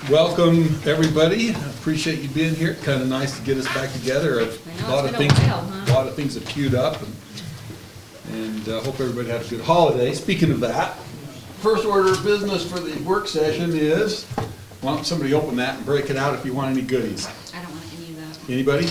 Welcome, everybody. I appreciate you being here. Kind of nice to get us back together. I know, A lot it's of been a things, while, huh? a lot of things have queued up, and hope everybody had a good holiday. Speaking of that, first order of business for the work session is, why don't somebody open that and break it out if you want any goodies? I don't want any of that. Anybody?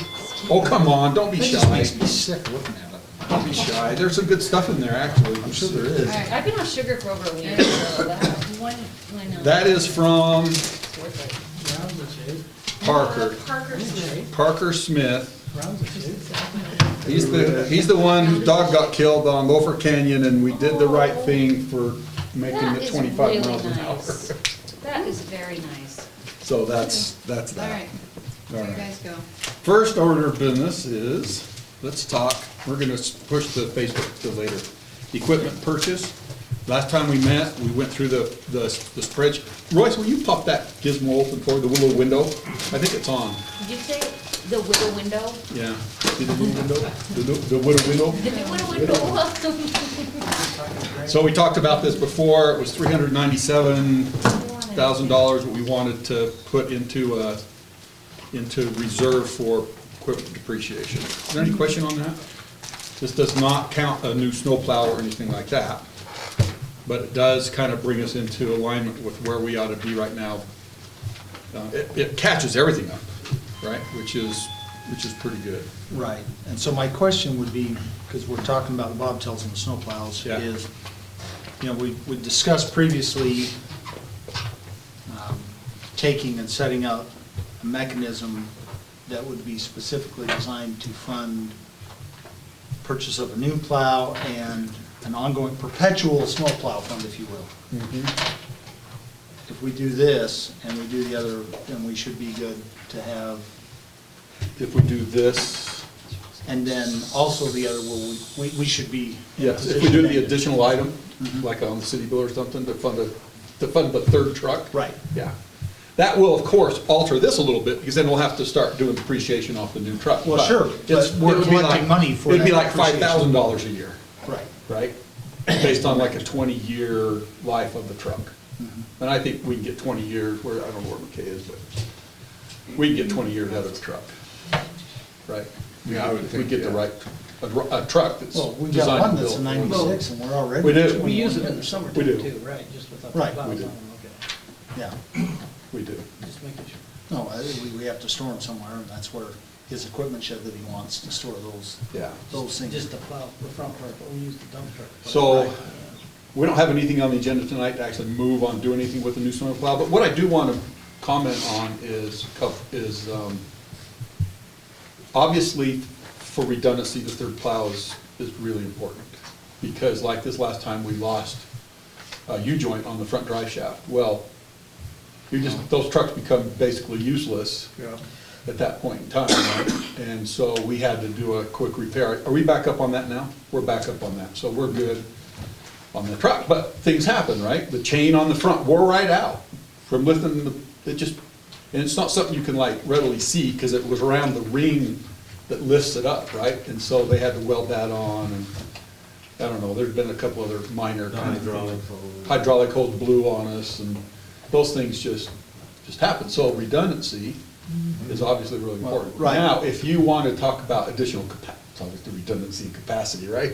Oh, come on, don't be That just shy. makes me sick looking at it. Don't be shy. There's some good stuff in there, actually. I'm sure there is. All right, I've been on sugar for over a week, so that one, I know. That is from It's worth it. Rounds of shade, Parker. Parker Smith. Parker Smith. rounds of shade. He's the one whose dog got killed on Gopher Canyon, and we did the right thing for making That it is 25 really miles an hour. nice. That is very nice. So that's All that. right, All there you right. guys go. First order of business is, let's talk, we're gonna push the Facebook till later. Equipment purchase. Last time we met, we went through the spreadsheet. Royce, will you pop that gizmo open for the little window? I think it's on. Did you say the widow window? Yeah. See the little window? The little window? The widow window. So we talked about this before, it was $397,000 what we wanted to put into reserve for equipment depreciation. Is there any question on that? This does not count a new snowplow or anything like that, but it does kind of bring us into alignment with where we ought to be right now. It catches everything up, right, which is pretty good. Right, and so my question would be, because we're talking about the bobtails and the snowplows, Yeah. is, you know, we discussed previously taking and setting up a mechanism that would be specifically designed to fund purchase of a new plow and an ongoing perpetual snowplow fund, if you will. If we do this and we do the other, then we should be good to have. If we do this, And then also the other, we should be. in a yes, if we do position the then- additional item, like on the city bill or something, to fund the third truck. Right. Yeah. That will, of course, alter this a little bit, because then we'll have to start doing depreciation off the new truck. Well, But sure, it's- but we're it'll be collecting like- money for It'd be that like depreciation. $5,000 a year, Right. right? Based on like a 20-year life of the truck. And I think we can get 20 years, where, I don't know where McKay is, but we can get 20 years out of the truck, right? Yeah, I would If think, we get the yeah. right, a truck that's Well, we've designed got and one that's a built. 96 and we're already. We do. at We 21. use it in the We summertime do. too, right, just without Right. the plows We on do. them, okay. Yeah, We do. Just making sure. no, we have to store them somewhere, and that's where his equipment shed that he wants to store Yeah. those things. Just the plow, the front part, but we use the dump truck. So, Right. we don't have anything on the agenda tonight to actually move on, do anything with the new snowplow, but what I do want to comment on is, obviously, for redundancy, the third plow is really important. Because like this last time, we lost a U-joint on the front drive shaft. Well, those trucks become basically useless at that point in time, right? And so we had to do a quick repair. Are we back up on that now? We're back up on that, so we're good on the truck, but things happen, right? The chain on the front wore right out from lifting and it's not something you can like readily see, because it was around the ring that lifts it up, right? And so they had to weld that on, and I don't know, there's been a couple other minor kind of hydraulic hose blew on us, and those things just happen. So redundancy is obviously really Well, important. right. Now, if you want to talk about additional it's always the redundancy and capacity, right?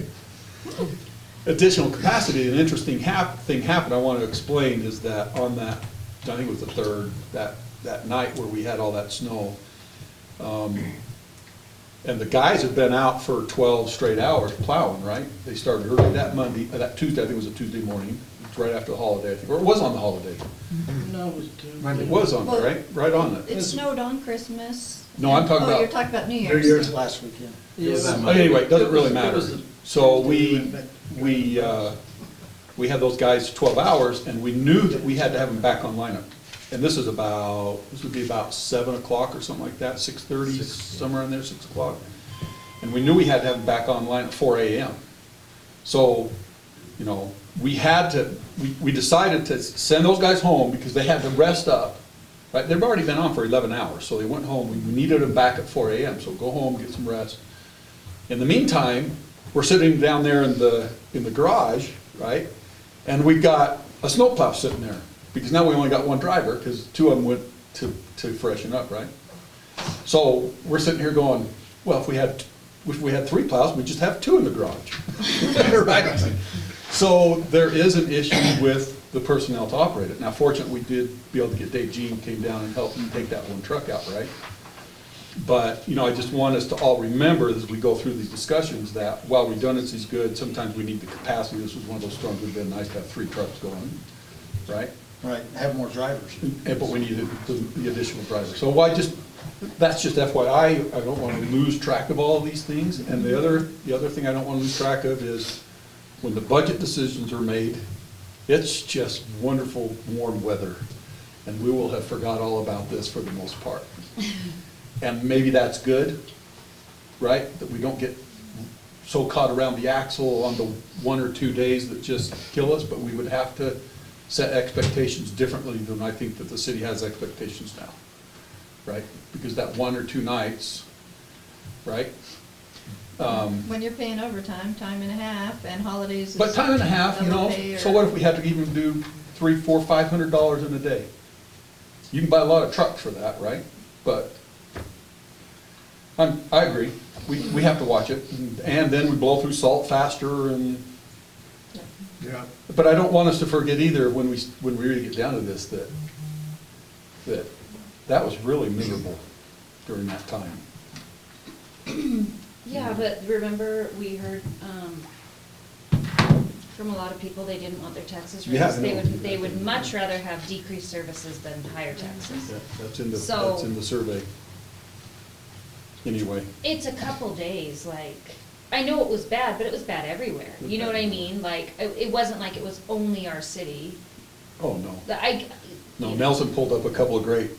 Additional capacity, an interesting thing happened I want to explain is that on that, I think it was the third, that night where we had all that snow, and the guys had been out for 12 straight hours plowing, right? They started early that Tuesday, I think it was a Tuesday morning, right after the holiday, I think, or it was on the holiday. No, it was two. It was on there, right? Right on it. It snowed on Christmas. No, I'm talking Oh, about- you're talking about New New Year's. Year's last weekend. But anyway, it doesn't really matter. It was the- So we had those guys 12 hours, and we knew that we had to have them back online. And this would be about 7 o'clock or something like that, 6:30, somewhere in there, 6 o'clock. And we knew we had to have them back online at 4 AM. So, you know, we decided to send those guys home because they had to rest up. Right, they've already been on for 11 hours, so they went home. We needed them back at 4 AM, so go home, get some rest. In the meantime, we're sitting down there in the garage, right? And we've got a snowplow sitting there because now we only got one driver, because two of them went to freshen up, right? So we're sitting here going, well, if we had 3 plows, we'd just have 2 in the garage. Right? So there is an issue with the personnel to operate it. Now fortunately, we did be able to get Dave Jean came down and helped him take that one truck out, right? But, you know, I just want us to all remember as we go through these discussions that while redundancy is good, sometimes we need the capacity. This was one of those storms, it would have been nice to have 3 trucks going, right? Right, have more drivers. But we needed the additional driver. So why that's just FYI, I don't want to lose track of all of these things. And the other thing I don't want to lose track of is when the budget decisions are made, it's just wonderful, warm weather. And we will have forgot all about this for the most part. And maybe that's good, right? That we don't get so caught around the axle on the 1 or 2 days that just kill us, but we would have to set expectations differently than I think that the city has expectations now, right? Because that 1 or 2 nights, right? When you're paying overtime, time and a half, and holidays is. But time and a half, you know, double pay so or- what if we had to even do $300, $400, $500 in a day? You can buy a lot of trucks for that, right? But I agree, we have to watch it, and then we blow through salt faster and, Yeah. but I don't want us to forget either when we really get down to this, that was really miserable during that time. Yeah, but remember, we heard, from a lot of people, they didn't want their taxes Yeah, raised. I know. They would much rather have decreased services than higher taxes. Yeah, that's So- in the survey. Anyway, It's a couple days, like, I know it was bad, but it was bad everywhere. You know what I mean? Like, it wasn't like it was only our city. oh no. No, No, Nelson pulled up a couple of great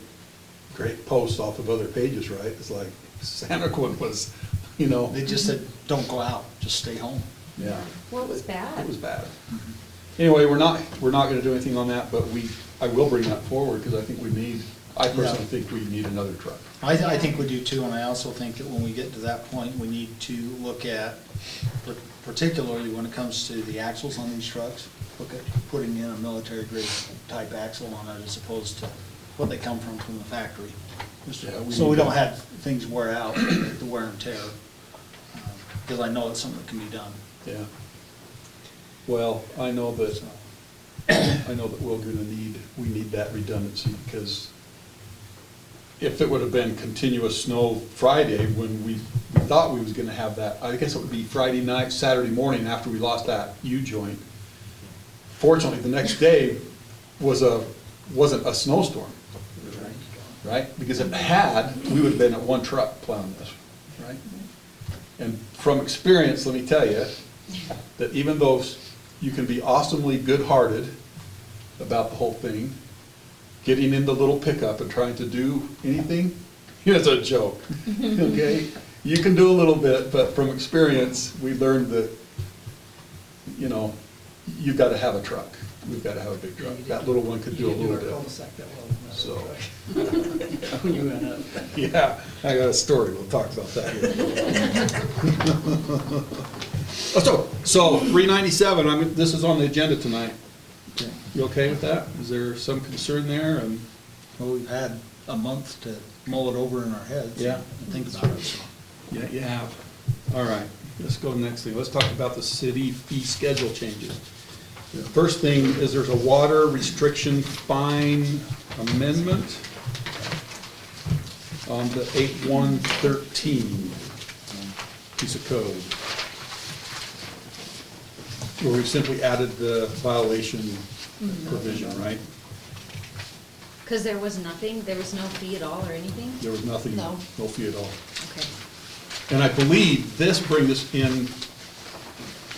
posts off of other pages, right? It's like Santaquin was, you know, They just said, don't go out, just stay home. yeah, Well, it was bad. it was bad. Anyway, we're not gonna do anything on that, but I will bring that forward, because I personally think we need another truck. I think we do too, and I also think that when we get to that point, we need to look at, particularly when it comes to the axles on these trucks, look at putting in a military grade type axle on it as opposed to what they come from the factory. Yeah, we So need we don't that. have things wear out, the wear and tear, because I know it's something that can be done. Yeah. Well, I know that So, we need that redundancy, because if it would have been continuous snow Friday, when we thought we was gonna have that, I guess it would be Friday night, Saturday morning after we lost that U-joint. Fortunately, the next day wasn't a snowstorm, right? Because if it had, we would have been at one truck plowing this, right? And from experience, let me tell you, that even though you can be awesomely good-hearted about the whole thing, getting in the little pickup and trying to do anything is a joke, okay? You can do a little bit, but from experience, we learned that, you know, you've got to have a truck. We've got to have a big truck. That little one could do a little You didn't do bit. our cul-de-sac that well. So, When you went up. yeah, I got a story, we'll talk about that here. So 397, this is on the agenda tonight. You okay with that? Is there some concern there? And Well, we've had a month to mull it over in our heads. Yeah. And think about it, so. yeah, you have. All right, let's go to the next thing. Let's talk about the city fee schedule changes. The first thing is there's a water restriction fine amendment on the 8113 piece of code, where we've simply added the violation provision, right? Because there was nothing, there was no fee at all or anything? There was nothing, No. no fee at all. Okay. And I believe this brings us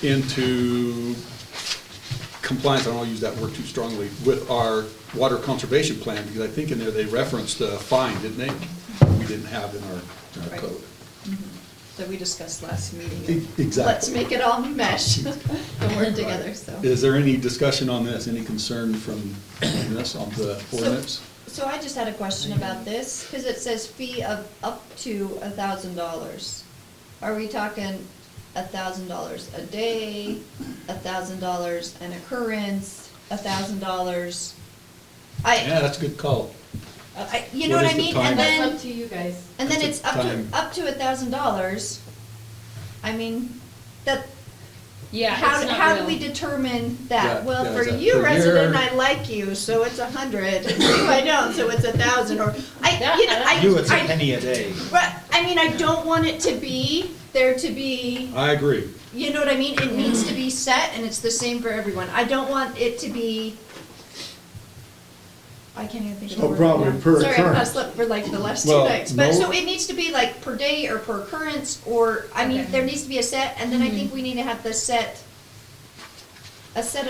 into compliance, I don't want to use that word too strongly, with our water conservation plan, because I think in there they referenced a fine, didn't they? We didn't have in our Right. code. That we discussed last meeting. Exactly. Let's make it all mesh and work together, so. Is there any discussion on this, any concern from this on the ordinance? So I just had a question about this, because it says fee of up to $1,000. Are we talking $1,000 a day, $1,000 an occurrence, $1,000 Yeah, that's a good call. You know What what is I the mean? time? And That's then, up to you guys. and then That's it's a up to, time. $1,000. I mean, that, Yeah, how, it's not how do real. we determine Yeah, that? Well, yeah, for is that you per resident, year? I like you, so it's 100. You, I don't, so it's 1,000, or, You, it's a I, penny a day. but, I mean, I don't want it to be, there to be, I agree. you know what I mean? It needs to be set, and it's the same for everyone. I don't want it to be, I can't even think of the So word. probably now. per Sorry, I've not occurrence. slept for like the last 2 Well, nights, but no- so it needs to be like per day or per occurrence, or, I mean, Okay. there needs to be a set, and then I think we need to have a set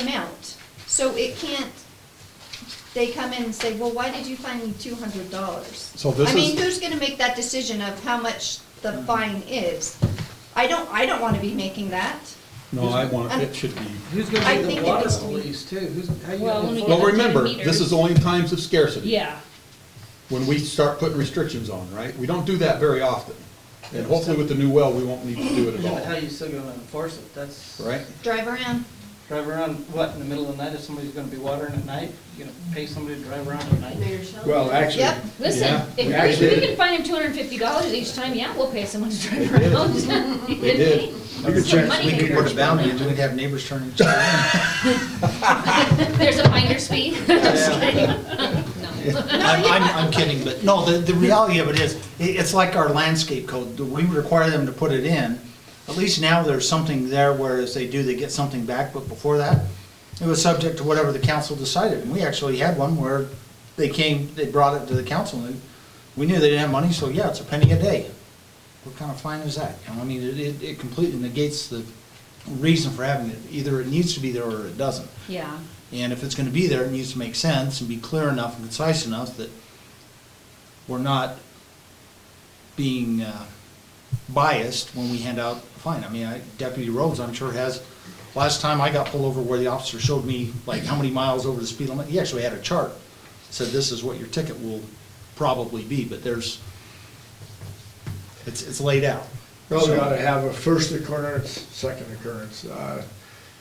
amount. So it can't, they come in and say, well, why did you fine me $200? So this I mean, is- who's gonna make that decision of how much the fine is? I don't wanna be making that. No, I want, it should be. Who's I gonna be think the it water needs to be- police too? Who's, how you Well, gonna when we enforce Well, get the remember, meters. this is only in times of scarcity. Yeah, When we start putting restrictions on, right? We don't do that very often. And hopefully with the new well, we won't need to do it Yeah, but at how all, you still gonna enforce it? That's, right? Drive around. drive around, what, in the middle of the night, if somebody's gonna be watering at night? You gonna pay somebody to drive around at night? Mayor Shelley? Well, actually, Yep. listen, Yeah, if we we actually- can find him $250 each time, yeah, we'll pay someone to drive They did. around. They did. You could check- Money We could maker. put a bounty and we'd have neighbors turn each other in. There's a finder's fee. Just kidding. No. I'm kidding, but no, the reality of it is, it's like our landscape code. We require them to put it in. At least now there's something there, whereas they get something back, but before that, it was subject to whatever the council decided. And we actually had one where they brought it to the council, and we knew they didn't have money, so yeah, it's a penny a day. What kind of fine is that? You know, I mean, it completely negates the reason for having it. Either it needs to be there or it doesn't. Yeah, And if it's gonna be there, it needs to make sense and be clear enough and concise enough that we're not being biased when we hand out a fine. I mean, Deputy Rhodes, I'm sure has, last time I got pulled over where the officer showed me like how many miles over the speed limit, he actually had a chart. Said this is what your ticket will probably be, but it's laid out. probably ought to have a first occurrence, second occurrence,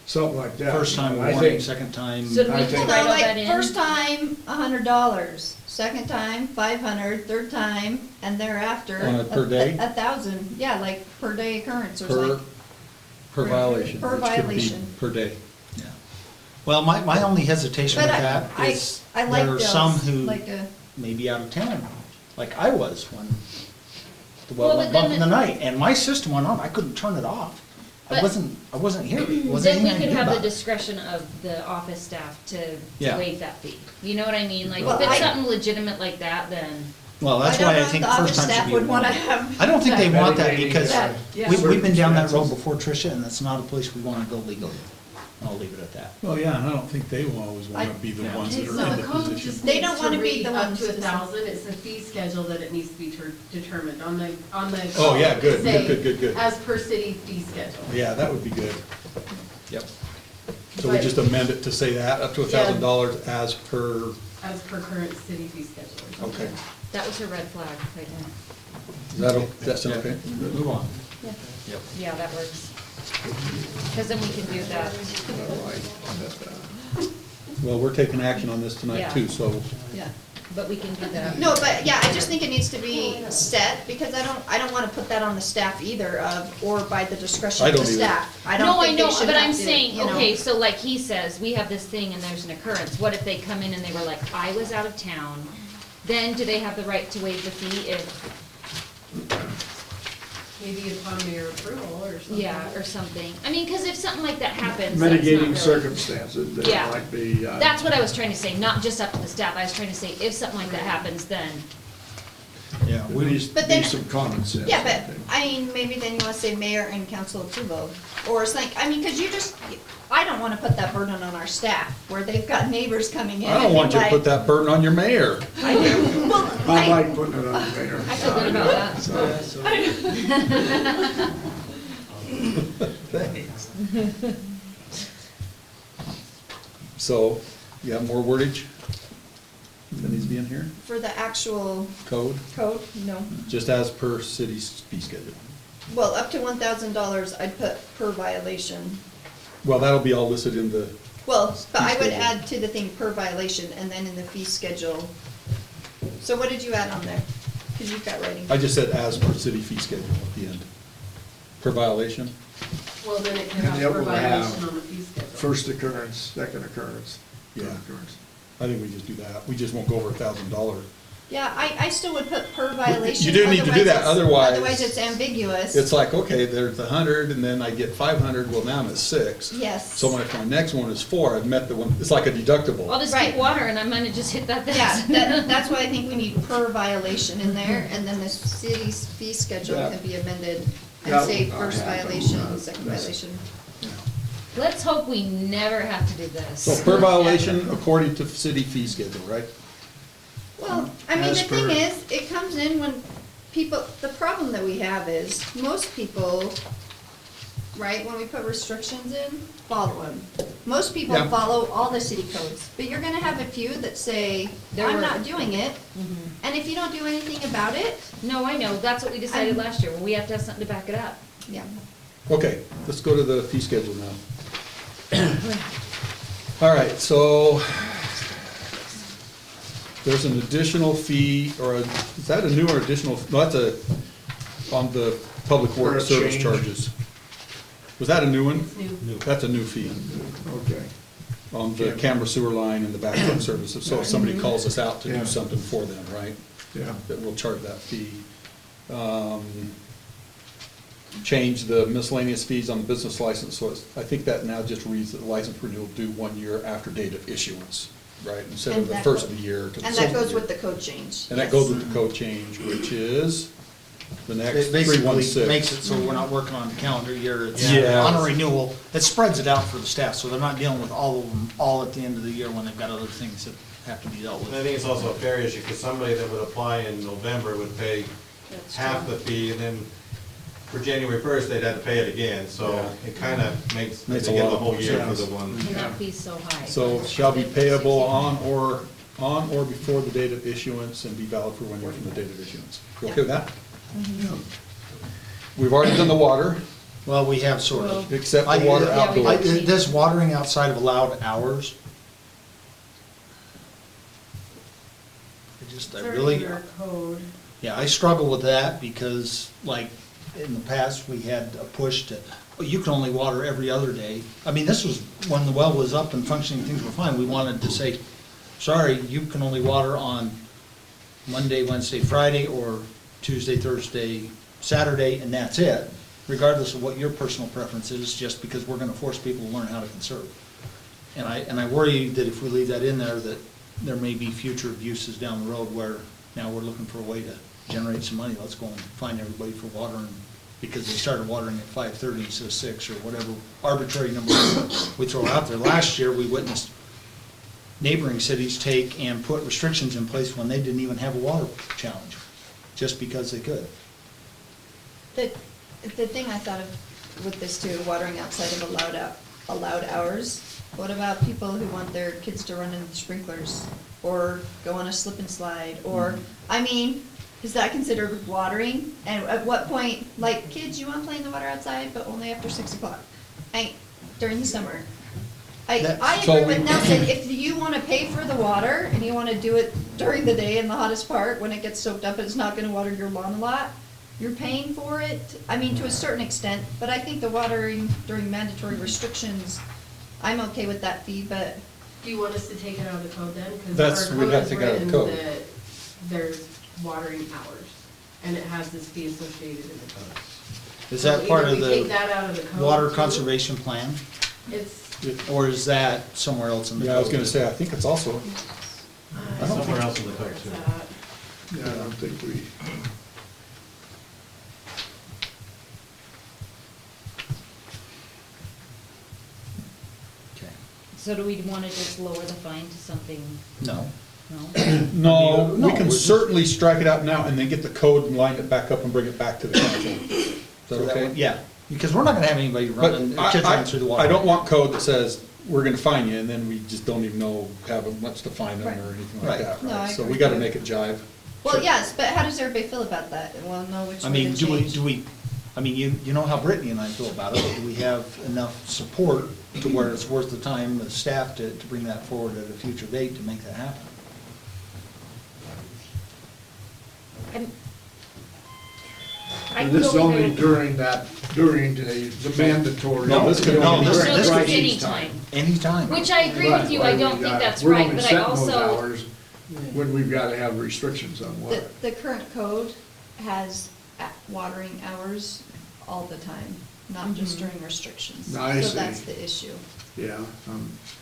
something like that. First time I warning, think- second time. So do we I just think- write No, all that like, in? first time, $100, second time, 500, third time, and thereafter. On a per day? 1,000, yeah, like per day occurrence or Per, something. per violation. Per which could be violation. Per day. Yeah. Well, my only hesitation But with that I is like there are those, some who like a, may be out of town, like I was when the Well, well but went bump then in the night, and my system went on, I couldn't turn it off. I But- wasn't here, wasn't Then we anything I could could do have the about it. discretion of the office staff to Yeah. waive that fee. You know what I mean? Like, Well, if it's I- something legitimate like that, then, Well, that's I don't why know I if think the first office time should staff be. would a wanna warning. have. I don't think they want that Medicating because that, yeah. we've been down that road Circumstances. before, Tricia, and that's not a place we wanna go legally. I'll leave it at that. Well, yeah, and I don't think they will always wanna be the Yeah. ones that Okay, are so in the the code position. just They needs don't to wanna be read the up ones to to decide. 1,000, it's the fee schedule that it needs to be determined on the. Oh, yeah, good, say, good. As per city fee schedule. Yeah, that would be good. Yep. So we just amend it to say that, up to $1,000 as per, As per current city fee schedule. or something. okay. that was her red flag right there. Does that sound okay? Move on. Yeah. Yep. Yeah, that works. Because then we can do that. Well, we're taking action on this tonight Yeah. too, so, Yeah. But we can do that. No, but yeah, I just think it needs to be set, because I don't wanna put that on the staff either, or by the discretion I of the don't either. staff. I No, don't I think they know, should but I'm have to, saying, you know. okay, so like he says, we have this thing and there's an occurrence. What if they come in and they were like, I was out of town? Then do they have the right to waive the fee if, Maybe upon mayor approval or something. yeah, or something? I mean, because if something like that happens, that's not Mitigating really- circumstances that Yeah. might be. That's what I was trying to say, not just up to the staff. I was trying to say, if something like that happens, then, Yeah, We we, need But then- some common sense. Yeah, I but, think. I mean, maybe then you wanna say mayor and council approval, or it's like, I mean, cause you just, I don't wanna put that burden on our staff, where they've got neighbors coming in. I don't and want you to like- put that burden on your mayor. I do, well, I like putting it on the mayor. I feel good about that. So, So, you have more wordage that needs to be in here? for the actual Code, code, no. just as per city's fee schedule. Well, up to $1,000, I'd put per violation. Well, that'll be all listed in the Well, but I would schedule. add to the thing per violation, and then in the fee schedule. So what did you add on there? Because you've got writing. I just said as per city fee schedule at the end. Per violation? Well, then it And counts then for we'll have violation on the fee schedule. First occurrence, second occurrence, third Yeah. occurrence. I think we just do that. We just won't go over $1,000. Yeah, I still would put per violation. You do need to do that, otherwise- Otherwise it's ambiguous. It's like, okay, there's 100 and then I get 500, well, now I'm at 6. Yes. So if my next one is 4, I've met the one, it's like a I'll deductible. just Right. keep water and I'm gonna just hit that. Yeah, that's why I think we need per violation in there, and then the city's fee schedule Yeah. can be amended Yeah, and say we'll first have violation, second that's- violation. Let's hope we never have to do this. So per violation according to city fee schedule, right? Well, I mean, the As thing per- is, it comes in when people, the problem that we have is, most people, right, when we put restrictions in, follow them. Most people Yeah. follow all the city codes, but you're gonna have a few that say, There I'm were- not doing it, Mhm. and if you don't do anything about it, No, I know, that's what we decided I'm- last year, well, we have to have something to back it up. yeah. Okay, let's go to the fee schedule now. All right, so there's an additional fee, or is that a new or additional, no, that's on the public Or a works service change. charges. Was that a new one? It's new. That's a new fee Okay. on the camera sewer line and the backup services. So if somebody calls us out to Yeah. do something for them, right? Yeah. That we'll charge that fee. Change the miscellaneous fees on the business license, so it's, I think that now just reads that the license renewal due 1 year after date of issuance, right? Instead of And the that first go- of the year to the And second that of goes the with year. the code change. And that yes. goes with the code change, which is the next It basically 316. makes it so we're not working on the calendar year, it's Yeah. on a renewal. It spreads it out for the staff, so they're not dealing with all of them, all at the end of the year when they've got other things that have to be dealt And I with. think it's also a fair issue, because somebody that would apply in November would pay That's half true. the fee, and then for January 1st, they'd have to pay it again, so Yeah. it kind of makes, they Makes a get lot the of whole year for sense. the one. And that fee's so high. So shall be payable on or before the date of issuance and be valid for 1 year from the date of issuance. You okay with that? We've already done the water, Well, we have sort of. except the water Yeah, we outdoors. did. Does watering outside of allowed hours? It's I already really, in our code. yeah, I struggle with that because like in the past, we had a push to, well, you can only water every other day. I mean, this was when the well was up and functioning, things were fine. We wanted to say, sorry, you can only water on Monday, Wednesday, Friday, or Tuesday, Thursday, Saturday, and that's it, regardless of what your personal preference is, just because we're gonna force people to learn how to conserve. And I worry that if we leave that in there, that there may be future abuses down the road where now we're looking for a way to generate some money, let's go and find everybody for watering, because they started watering at 5:30 instead of 6, or whatever arbitrary number we throw out there. Last year, we witnessed neighboring cities take and put restrictions in place when they didn't even have a water challenge, just because they could. The thing I thought of with this too, watering outside of allowed hours, what about people who want their kids to run in the sprinklers, or go on a slip and slide, or, I mean, is that considered watering? And at what point, like, kids, you wanna play in the water outside, but only after 6 o'clock, during the summer? I So agree with we- Nelson, if you wanna pay for the water, and you wanna do it during the day in the hottest part, when it gets soaked up, and it's not gonna water your lawn a lot, you're paying for it, I mean, to a certain extent, but I think the watering during mandatory restrictions, I'm okay with that fee, but, Do you want us to take it out of the code then? 'Cause That's- our we'd code have is to take it out of the written code. that There's watering hours, and it has this fee associated in the code. Is So that part either of we take that out of the the code water too. conservation plan, It's, or is that somewhere else in the code? Yeah, I was gonna say, I think it's also, I don't Somewhere think else in the code it's too. that. Yeah, I don't think we, Okay. So do we wanna just lower the fine to something, No. no? no, No, we can we're just- certainly strike it out now and then get the code and line it back up and bring it back to the council. Is that okay? Yeah, because we're not gonna have anybody But running, kids running through the water. I don't want code that says, we're gonna fine you, and then we just don't even know, have much to fine them or anything like Right. that, No, I right? So agree we gotta too. make it jive. well, yes, but how does everybody feel about that? Well, know which I way mean, to change. do we I mean, you know how Brittany and I feel about it, but do we have enough support to where it's worth the time, the staff, to bring that forward at a future date to make that happen? I And can this is go only either- during the mandatory. No, this could only- No, this this could is be anytime. Anytime. Which I agree with you, I don't think that's We're right, only but I setting those also, hours when we've gotta have restrictions on The, water. the current code has watering hours all the time, not just during restrictions. I So see. that's the issue. Yeah,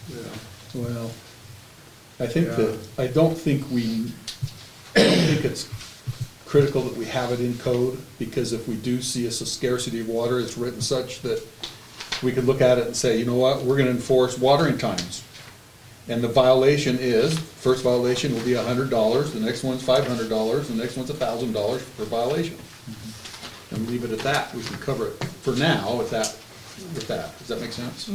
yeah. Well, I think Yeah. that, I don't think it's critical that we have it in code, because if we do see a scarcity of water, it's written such that we could look at it and say, you know what, we're gonna enforce watering times. And the violation is, first violation will be $100, the next one's $500, the next one's $1,000 per violation. And leave it at that, we can cover it for now with that, does that make sense?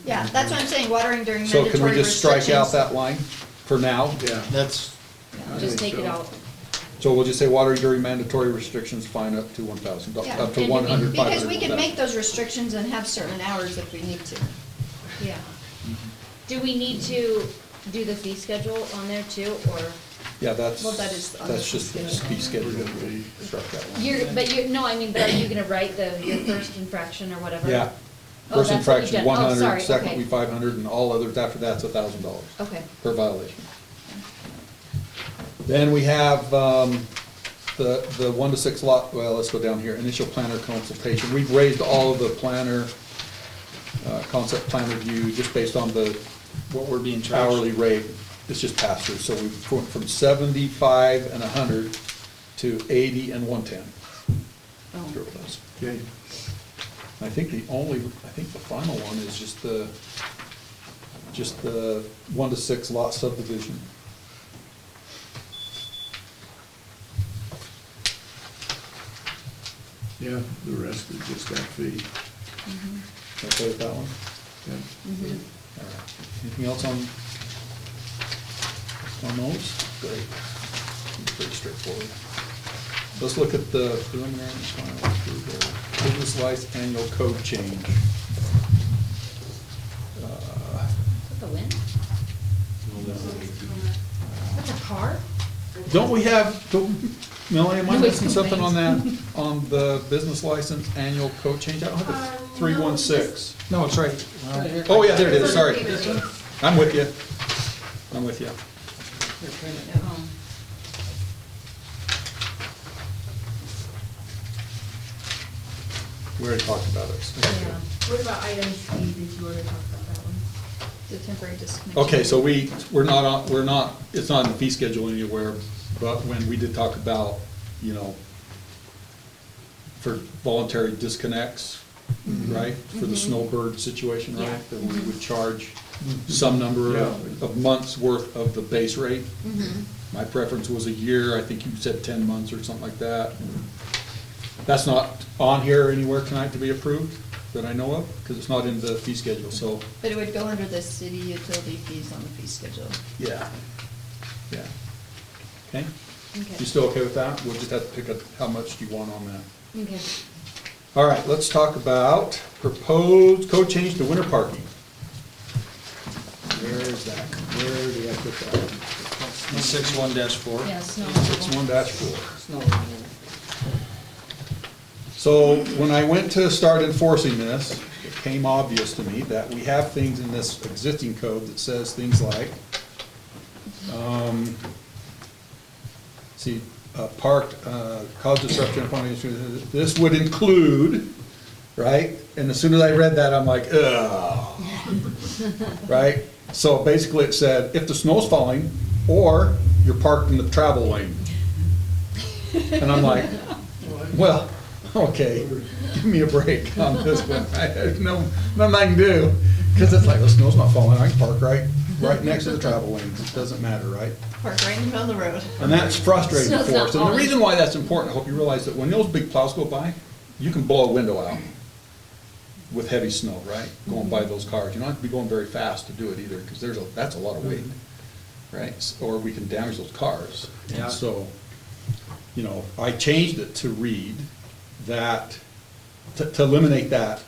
Yeah, that's what I'm saying, watering during So mandatory can we just restrictions. strike out that line for now? Yeah. That's, Yeah. just think take it so. out. So we'll just say watering during mandatory restrictions, fine up to $1,000, Yeah, up to and 100, Because 500, we can 1,000. make those restrictions and have certain hours if we need to. Yeah. Do we need to do the fee schedule on there too, or Yeah, that's, Well, that is on the that's just the fee fee schedule, we struck that one. no, I mean, but are you gonna write your first infraction or whatever? Yeah. Oh, First that's what you've infraction, done. 100, sorry, second okay. will be 500, and all others after that's $1,000 Okay. per violation. Then we have the 1 to 6 lot, well, let's go down here, initial planner consultation. We've raised all of the planner, concept plan review, just based on the what we're being charged. hourly rate. It's just pass through, so we went from 75 and 100 to 80 and 110. Oh. Through those. Okay. I think the final one is just the 1 to 6 lot subdivision. Yeah, the rest is just that fee. Okay with that one? Yeah. All right. Anything else on those? Great. Pretty straightforward. Let's look at the preliminary and final approval. Business license annual code change. Is that the wind? That's a car? Don't we have, Melanie, am I Noise missing something on that, complaints. on the business license annual code change? I don't have the 316. No, it's right. Oh, yeah, there it is, sorry. This one? I'm with you. I'm with you. Oh. We already talked about it. Yeah. What about item C, did you want to talk about that one? The temporary disconnection. Okay, so we're not, it's not in the fee schedule anywhere, but when we did talk about, for voluntary disconnects, right? For the snowbird situation, Yeah. right? That we would charge some number of months' worth of the base rate. My preference was a year, I think you said 10 months or something like that. That's not on here anywhere tonight to be approved, that I know of, because it's not in the fee schedule, so, But it would go under the city utility fees on the fee schedule. yeah. Yeah. Okay? Okay. You still okay with that? We'll just have to pick up how much do you want on that. Okay. All right, let's talk about proposed code change to winter parking. Where is that? Where do I put that? 61-4. Yeah, snow. 61-4. Snow removal. So when I went to start enforcing this, it became obvious to me that we have things in this existing code that says things like, parked, cause disruption upon the street. This would include, right? And as soon as I read that, I'm like, ugh. Right? So basically it said, if the snow's falling, or you're parked in the travel lane. And I'm like, well, okay, give me a break on this one. There's nothing I can do, because it's like, the snow's not falling, I can park right next to the travel lanes, it doesn't matter, right? Park right in the middle of the road. And that's frustrating Snow's for not us, and the falling. reason why that's important, I hope you realize that when those big plows go by, you can blow a window out with heavy snow, right? Going by those cars, you don't have to be going very fast to do it either, because that's a lot of weight, right? Or we can damage those cars. Yeah. And so, I changed it to read that to eliminate that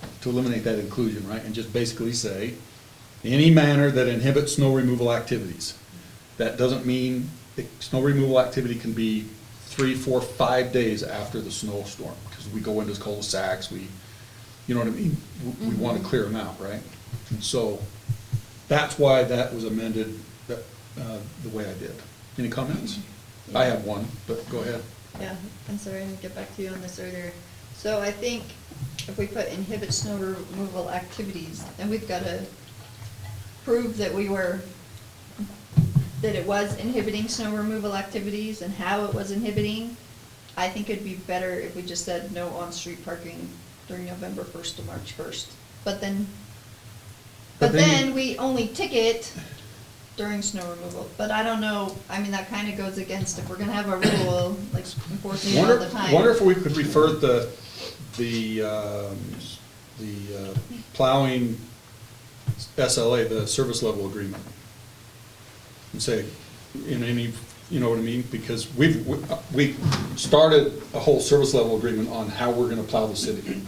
inclusion, right? And just basically say, any manner that inhibits snow removal activities. That doesn't mean, snow removal activity can be 3, 4, 5 days after the snowstorm, because we go into cul-de-sacs, you know what I mean? We want to clear them out, right? And so, that's why that was amended the way I did. Any comments? I have one, but go ahead. Yeah, I'm sorry, I didn't get back to you on this earlier. So I think if we put inhibit snow removal activities, then we've got to prove that that it was inhibiting snow removal activities and how it was inhibiting. I think it'd be better if we just said no on-street parking during November 1st to March 1st. But then we only ticket during snow removal. But I don't know, I mean, that kind of goes against, if we're gonna have a rule, like enforcing it all the time. Wonder if we could refer the plowing SLA, the service level agreement, and say, in any, you know what I mean? Because we started a whole service level agreement on how we're gonna plow the city.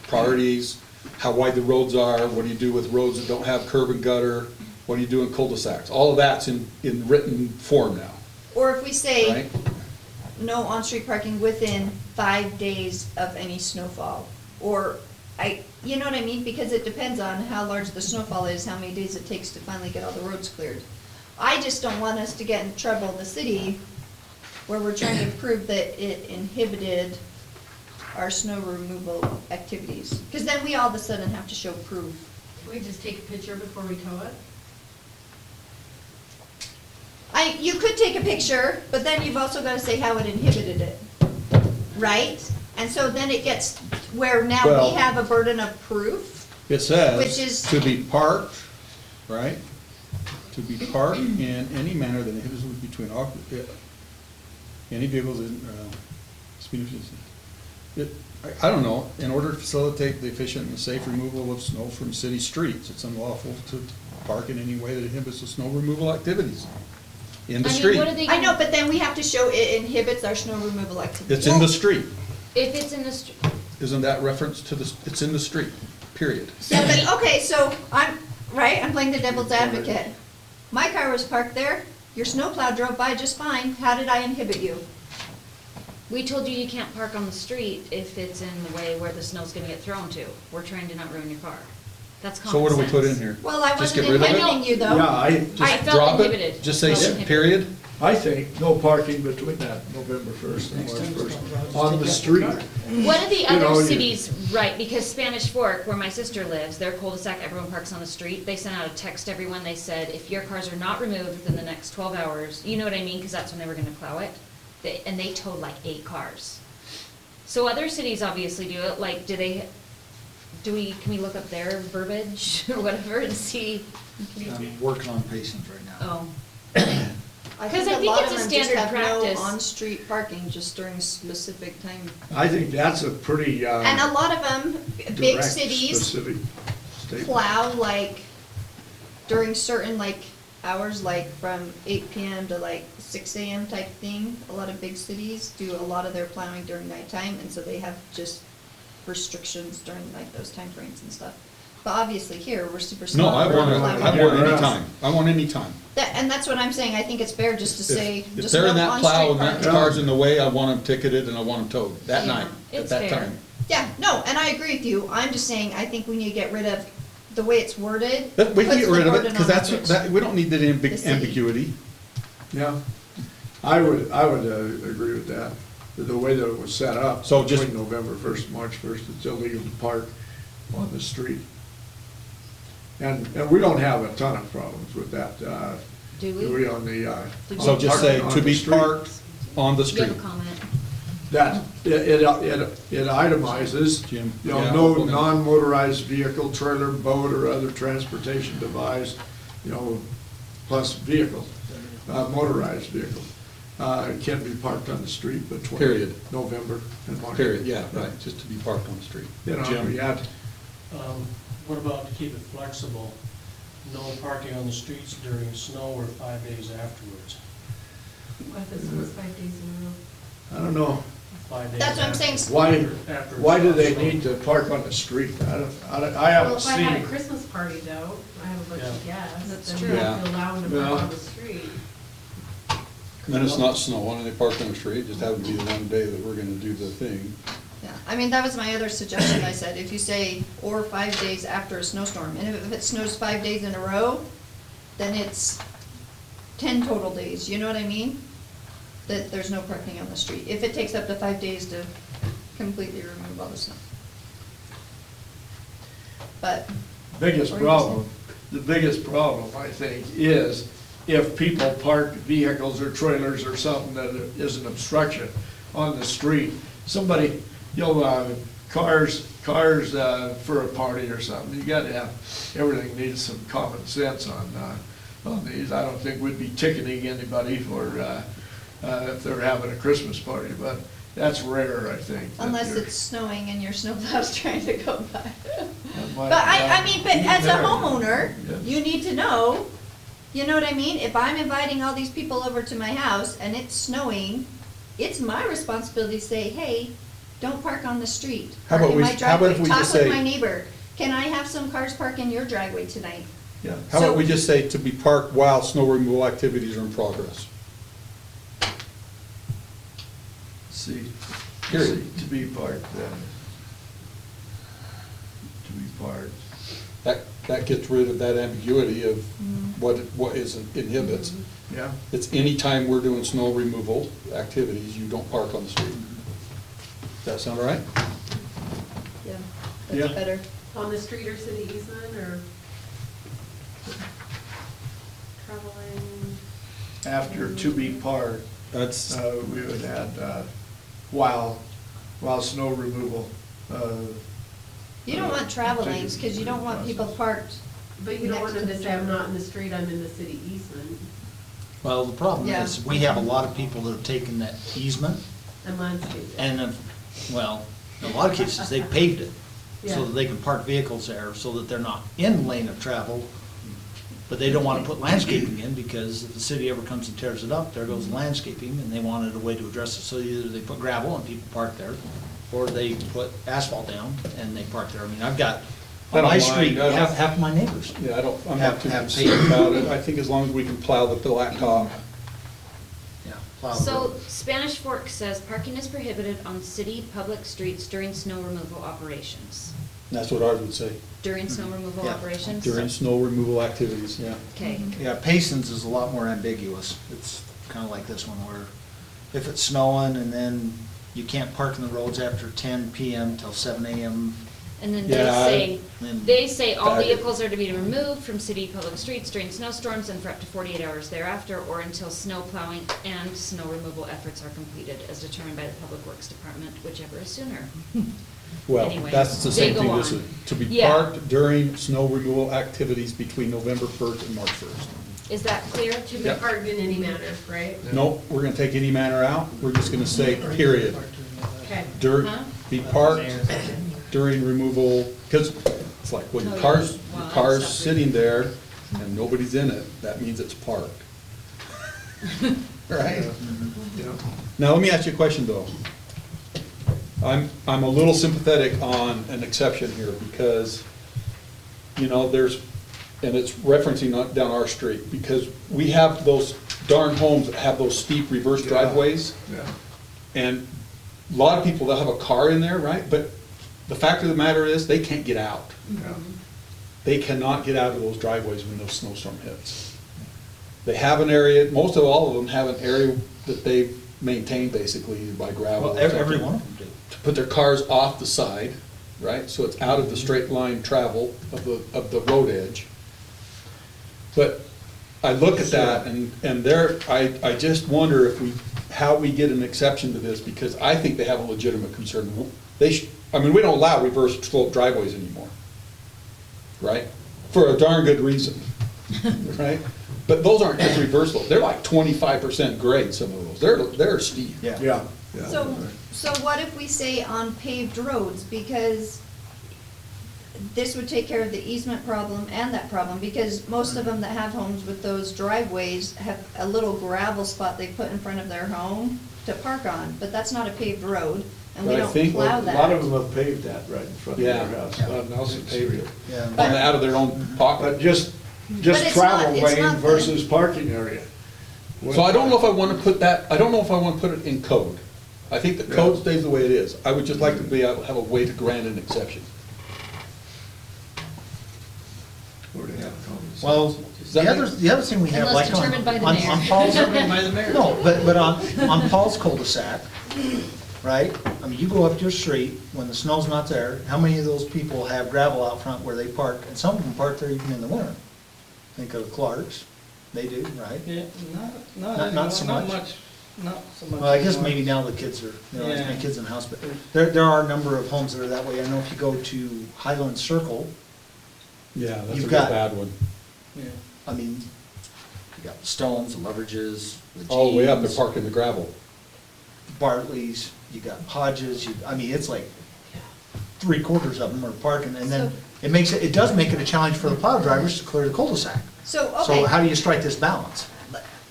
Priorities, how wide the roads are, what do you do with roads that don't have curb and gutter, what do you do in cul-de-sacs? All of that's in written form now, Or if we say, right? no on-street parking within 5 days of any snowfall. Or, you know what I mean? Because it depends on how large the snowfall is, how many days it takes to finally get all the roads cleared. I just don't want us to get in trouble in the city where we're trying to prove that it inhibited our snow removal activities. Because then we all of a sudden have to show proof. Can we just take a picture before we tow it? You could take a picture, but then you've also got to say how it inhibited it, right? And so then it gets where now Well- we have a burden of proof. It says, Which is- to be parked, right? To be parked in any manner that inhibits between any vehicles in, speed. I don't know, in order to facilitate the efficient and safe removal of snow from city streets, it's unlawful to park in any way that inhibits the snow removal activities in the I mean, street. what are they I know, gonna, but then we have to show it inhibits our snow removal activities. It's in the street. if it's in the street, Isn't that reference to it's in the street, period. Yeah, but, okay, so I'm playing the devil's advocate. My car was parked there, your snowplow drove by just fine, how did I inhibit you? we told you you can't park on the street if it's in the way where the snow's gonna get thrown to. We're trying to not ruin your car. That's common So what do we put in sense. here? Well, I Just wasn't get rid of it? inhibiting you though. Yeah, I Just felt drop it? inhibited. Just say Felt inhibited. period? I think no parking between that November 1st and March 1st on the street. What are the You know, other you- cities, right, because Spanish Fork, where my sister lives, their cul-de-sac, everyone parks on the street. They sent out a text to everyone, they said, if your cars are not removed within the next 12 hours, you know what I mean, because that's when they were gonna plow it. And they towed like 8 cars. So other cities obviously do it, like, can we look up their verbiage or whatever and see? I'm working on patients right now. Oh, I 'Cause think I a think lot it's of a them just standard have no practice. on-street parking just during specific time. I think that's a pretty, And a lot of them, big direct, cities, specific statement. plow like during certain like hours, like from 8 PM to like 6 AM type thing. A lot of big cities do a lot of their plowing during nighttime, and so they have just restrictions during like those time frames and stuff. But obviously here, we're super No, small. I we're want plowing. any time. I want any time. And that's what I'm saying, I think it's fair just to say, If just they're no in that plow on-street and that parking. car's in the way, I want them ticketed and I want them towed that Yeah, night, at it's that fair. time. Yeah, no, and I agree with you, I'm just saying, I think we need to get rid of the way it's worded. We can puts get the rid of it, burden because on that's, the we don't need that the city. ambiguity. Yeah, I would agree with that. The way that it was set up, So just- between November 1st and March 1st, it's illegal to park on the street. And we don't have a ton of problems with that, do do we? we, on the, So just say, on to the be street. parked on the Do you have street. a comment? That, it itemizes, Jim, you know, yeah, no okay. non-motorized vehicle, trailer, boat, or other transportation device, you know, plus vehicle, motorized vehicle, can be parked on the street between Period. November and March. Period, yeah, right, just to be parked on the street. You know, Jim? we had, What about to keep it flexible, no parking on the streets during snow or 5 days afterwards? What if it snows 5 days in a row? I don't know, 5 days That's what I'm after. saying. Why do they need to park on the street? I Well, haven't if I had a seen, Christmas party though, I have a bunch of Yeah. guests, That's then true. we have to Yeah. allow them to Yeah. park on the street. Then it's not snowing and they park on the street, it just happened to be the one day that we're gonna do the thing. Yeah, I mean, that was my other suggestion, I said, if you say, or 5 days after a snowstorm, and if it snows 5 days in a row, then it's 10 total days, you know what I mean? That there's no parking on the street, if it takes up to 5 days to completely remove all the snow. But, biggest Or you problem, the biggest problem, I think, is if people park vehicles or trailers or something that is an obstruction on the street. Somebody, cars for a party or something, you gotta have, everything needs some common sense on these. I don't think we'd be ticketing anybody for, if they're having a Christmas party, but that's rare, I think. that unless you're- it's snowing and your snowplow's trying to go by. that might- But I mean, but as a Yeah. homeowner, Yeah. you need to know, you know what I mean? If I'm inviting all these people over to my house and it's snowing, it's my responsibility to say, hey, don't park on the street. How Park about in we- my how about driveway. if we Talk just with say- my neighbor. Can I have some cars park in your driveway tonight? Yeah. How about we So- just say to be parked while snow removal activities are in progress? See, Period. to be parked then. To be parked. That gets rid of that ambiguity of what inhibits. Yeah. It's any time we're doing snow removal activities, you don't park on the street. Does that sound all right? Yeah, Yeah. that's better. On the street or city easement or traveling? After to be parked, That's, we would add, while snow removal. You don't want travel lanes, because you don't want people parked. But you don't want them to Next to say, the I'm not in the street, I'm in the city easement Well, the problem Yeah. is, we have a lot of people that have taken that easement, and landscape. and, well, in a lot of cases, they paved it, so Yeah. that they can park vehicles there, so that they're not in the lane of travel. But they don't wanna put landscaping in, because if the city ever comes and tears it up, there goes landscaping, and they wanted a way to address it. So either they put gravel and people park there, or they put asphalt down and they park there. I mean, I've got, I on don't my mind. street, I don't- half of my neighbors. yeah, I'm not too Have concerned paved. about it. I think as long as we can plow the blacktop. Yeah, plow the So road. Spanish Fork says parking is prohibited on city public streets during snow removal operations. That's what ours would say, During snow removal Yeah. operations? during snow removal activities, yeah. Okay. Yeah, Payson's is a lot more ambiguous. It's kinda like this one, where if it's snowing and then you can't park in the roads after 10 PM till 7 AM. And then Yeah, they say all that- vehicles are to be removed from city public streets during snowstorms and for up to 48 hours thereafter, or until snow plowing and snow removal efforts are completed as determined by the Public Works Department, whichever is sooner. Well, Anyway, that's the they same go thing, on. this is, to be Yeah. parked during snow removal activities between November 1st and March 1st. Is that clear? To be Yeah. parked in any manner, right? No, we're gonna take any manner out, we're just gonna say, period. Okay. During, Huh? be parked during removal, because it's like, when Oh, your yeah. car's, Well, your car's that's not sitting there and nobody's in it, that means it's parked. Right? Yeah. Now, let me ask you a question, though. I'm a little sympathetic on an exception here, because, there's, and it's referencing down our street, because we have those darn homes that have those steep reverse Yeah. driveways, Yeah. and a lot of people, they'll have a car in there, right? But the fact of the matter is, they can't get out. Yeah. They cannot get out of those driveways when those snowstorm hits. They have an area, most of all of them have an area that they maintain basically by gravel. Well, or every something, one of them do. to put their cars off the side, right? So it's out of the straight line travel of the road edge. But I look at that and there, I just wonder how we get an exception to this, because I think they have a legitimate concern. We don't allow reverse slope driveways anymore, right? For a darn good reason, right? But those aren't just reverse slope, they're like 25% grade, some of those, they're steep. Yeah. Yeah. Yeah. So what if we say on paved roads, because this would take care of the easement problem and that problem, because most of them that have homes with those driveways have a little gravel spot they put in front of their home to park on, but that's not a paved road, and we But I don't think plow A lot of that. them have paved that right in front of their Yeah. house. Nelson paved it. Yeah. But- Out of their own pocket. But just it's travel not- it's lane not the- versus parking area. So I don't know if I want to put that, I don't know if I want to put it in code. I think the code stays the way it is. I would just like to be able to have a way to grant an exception. Where they have cones. Well, Does that the other thing we have, Unless like on, determined by the on mayor. on Paul's, Determined by the mayor. no, but on Paul's cul-de-sac, right? I mean, you go up your street, when the snow's not there, how many of those people have gravel out front where they park? And some of them park there even in the winter. Think of Clark's, they do, right? Yeah, Not not so anymore, much. not so much. Well, I guess anymore. maybe now the kids are, there aren't as many Yeah. kids in the house, but there are a number of homes that are that way. I know if you go to Highland Circle, Yeah, that's a You've real got- bad one. Yeah. I mean, you got the Stones, the Loverages, the All the way up, they're Jeans, parking the gravel. Bartley's, you got Hodges, I mean, it's like 3/4 of them are parking, and then it does make it a challenge for the plow drivers to clear the cul-de-sac. So, So how okay, do you strike this balance?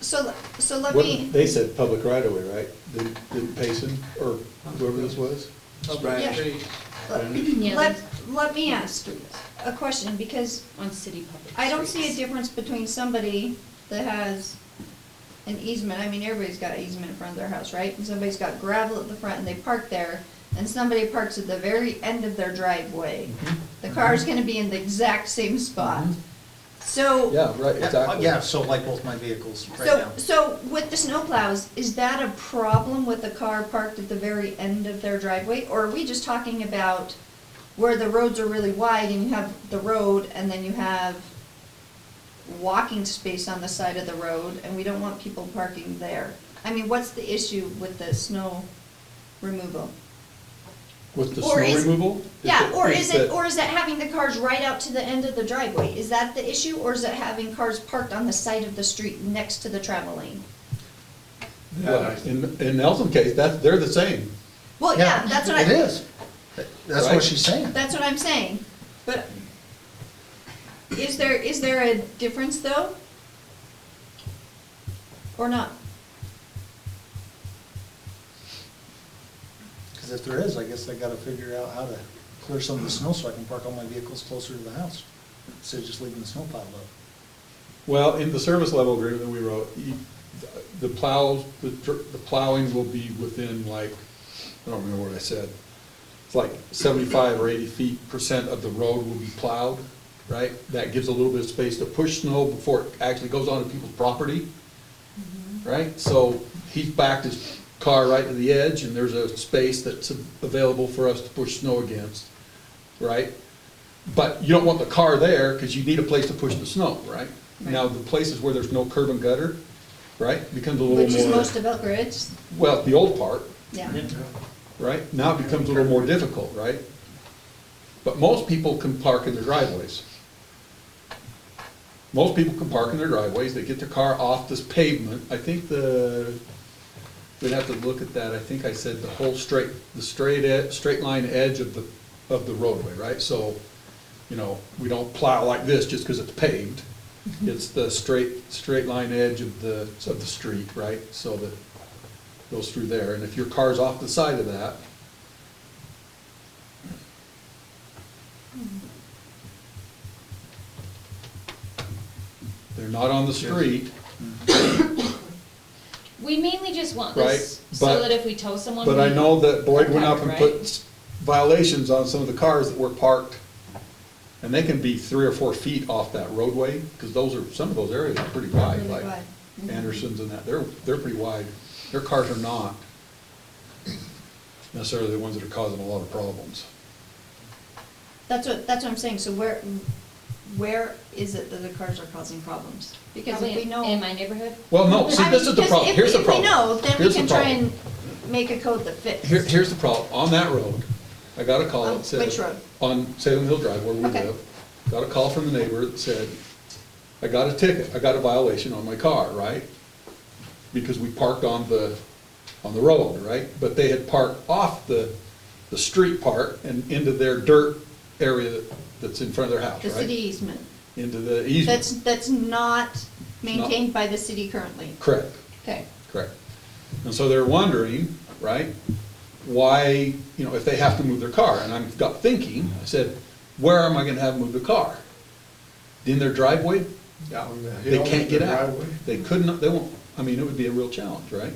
so let What, me, they said public right of way, right? Didn't Payson, or whoever this was? Public Yeah. street. Yeah, let me ask a question, because On city public I don't see a streets. difference between somebody that has an easement, I mean, everybody's got easement in front of their house, right? And somebody's got gravel at the front and they park there, and somebody parks at the very end of their driveway. The car's gonna be in the exact same spot. So, Yeah, right, exactly. Yeah, so like both my vehicles right so, now. so with the snowplows, is that a problem with the car parked at the very end of their driveway? Or are we just talking about where the roads are really wide and you have the road and then you have walking space on the side of the road and we don't want people parking there? I mean, what's the issue with the snow removal? With the Or snow is- removal? Yeah, or is it, that- or is it having the cars right out to the end of the driveway? Is that the issue, or is it having cars parked on the side of the street next to the travel lane? Well, in Nelson's case, they're the same. Well, yeah, that's what I. It is. That's Right? what she's saying. That's what I'm saying, but is there a difference though? Or not? Because if there is, I guess I gotta figure out how to clear some of the snow so I can park all my vehicles closer to the house, instead of just leaving the snow piled up. Well, in the service level agreement that we wrote, the plows, the plowing will be within like, I don't remember what I said. It's like 75 or 80% of the road will be plowed, right? That gives a little bit of space to push snow before it actually goes onto people's property, right? So he's backed his car right to the edge and there's a space that's available for us to push snow against, right? But you don't want the car there because you need a place to push the snow, right? Now, the places where there's no curb and gutter, right, becomes a little more. Which is most of Elk Ridge, Well, the old part, yeah. right, now it becomes a little more difficult, right? But most people can park in their driveways. Most people can park in their driveways, they get their car off this pavement, I think we'd have to look at that, I think I said the whole straight line edge of the roadway, right? So, you know, we don't plow like this just because it's paved. It's the straight line edge of the street, right? So that goes through there, and if your car's off the side of that, they're not on the street, We mainly just want Right, this so but- that if we tow someone. but I we- know that Boyd went up and Right. put violations on some of the cars that were parked, and they can be 3 or 4 feet off that roadway, because some of those areas are pretty wide, Really like wide. Mhm. Anderson's and that, they're pretty wide. Their cars are not necessarily the ones that are causing a lot of problems. That's what I'm saying, so where is it that the cars are causing problems? Because if Probably we know. in my neighborhood. Well, no, see, I this mean, is the because problem, here's the problem. If we know, then we Here's the can try problem. and make a code that fits. Here's the problem, on that road, I got a call On that said. which road? On Salem Hill Drive, where we Okay. live. Got a call from the neighbor that said, I got a ticket, I got a violation on my car, right? Because we parked on the road, right? But they had parked off the street part and into their dirt area that's in front of their house, The right? city easement. Into the easement. That's not maintained by the city currently. Correct, Okay. correct. And so they're wondering, right, why, you know, if they have to move their car, and I got thinking, I said, where am I gonna have them move the car? In their driveway? Down the They hill, can't get the out. driveway. They couldn't, they won't, I mean, it would be a real challenge, right?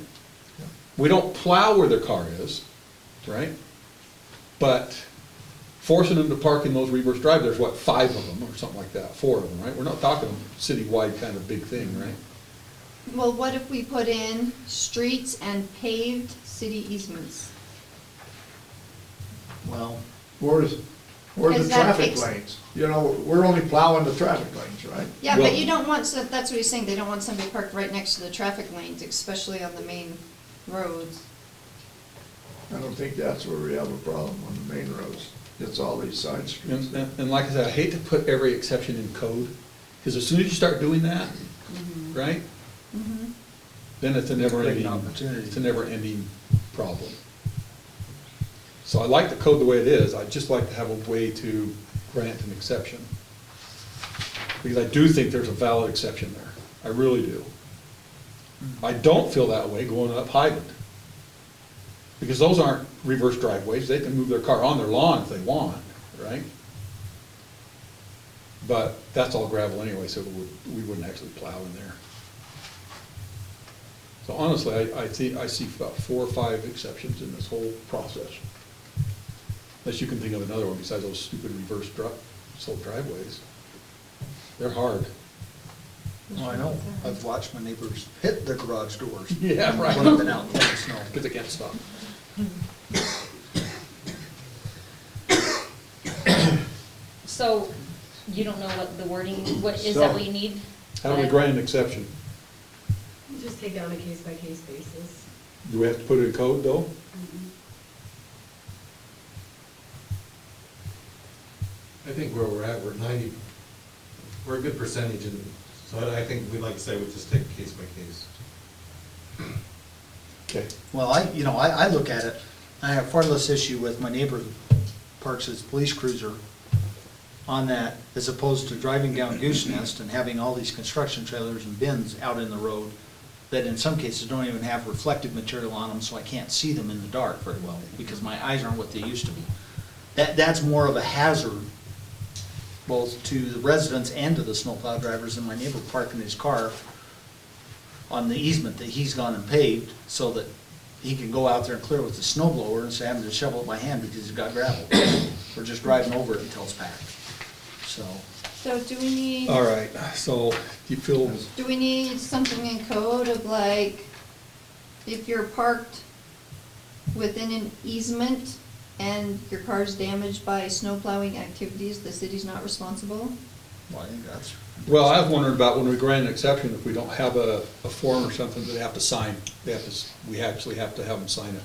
We don't plow where their car is, right? But forcing them to park in those reverse drive, there's what, 5 of them or something like that, 4 of them, right? We're not talking citywide kind of big thing, right? Well, what if we put in streets and paved city easements? Well, Where's Is the that traffic lanes? You know, we're only plowing the traffic lanes, right? Yeah, Well- but you don't want, that's what he's saying, they don't want somebody parked right next to the traffic lanes, especially on the main roads. I don't think that's where we have a problem on the main roads. It's all these side streets. And like I said, I hate to put every exception in code, because as soon as you start doing that, right? Mhm. Then it's a never Create an ending, opportunity. it's a never ending problem. So I like the code the way it is, I'd just like to have a way to grant an exception. Because I do think there's a valid exception there, I really do. I don't feel that way going up Highland. Because those aren't reverse driveways, they can move their car on their lawn if they want, right? But that's all gravel anyway, so we wouldn't actually plow in there. So honestly, I see about 4 or 5 exceptions in this whole process. Unless you can think of another one besides those stupid reverse slope driveways. They're hard. I know, I've watched my neighbors hit their garage doors. Yeah, right. When I've been out in the snow. Because they can't stop. So, you don't know what the wording, what, is that what you need? How do we grant an exception? Just take it on a case-by-case basis. Do we have to put it in code though? I think where we're at, we're a good percentage, and so I think we'd like to say we just take case by case. Okay. Well, I look at it, I have far less issue with my neighbor who parks his police cruiser on that as opposed to driving down Goose Nest and having all these construction trailers and bins out in the road that in some cases don't even have reflective material on them, so I can't see them in the dark very well because my eyes aren't what they used to be. That's more of a hazard both to the residents and to the snowplow drivers than my neighbor parking his car on the easement that he's gone and paved so that he can go out there and clear with the snow blower instead of having to shovel it by hand because he's got gravel. Or just driving over it until it's packed. So, So do we need? All right, so you feel, Do we need something in code of like, if you're parked within an easement and your car's damaged by snow plowing activities, the city's not responsible? well, I think that's. well, I was wondering about when we grant an exception, if we don't have a form or something that they have to sign, we actually have to have them sign it,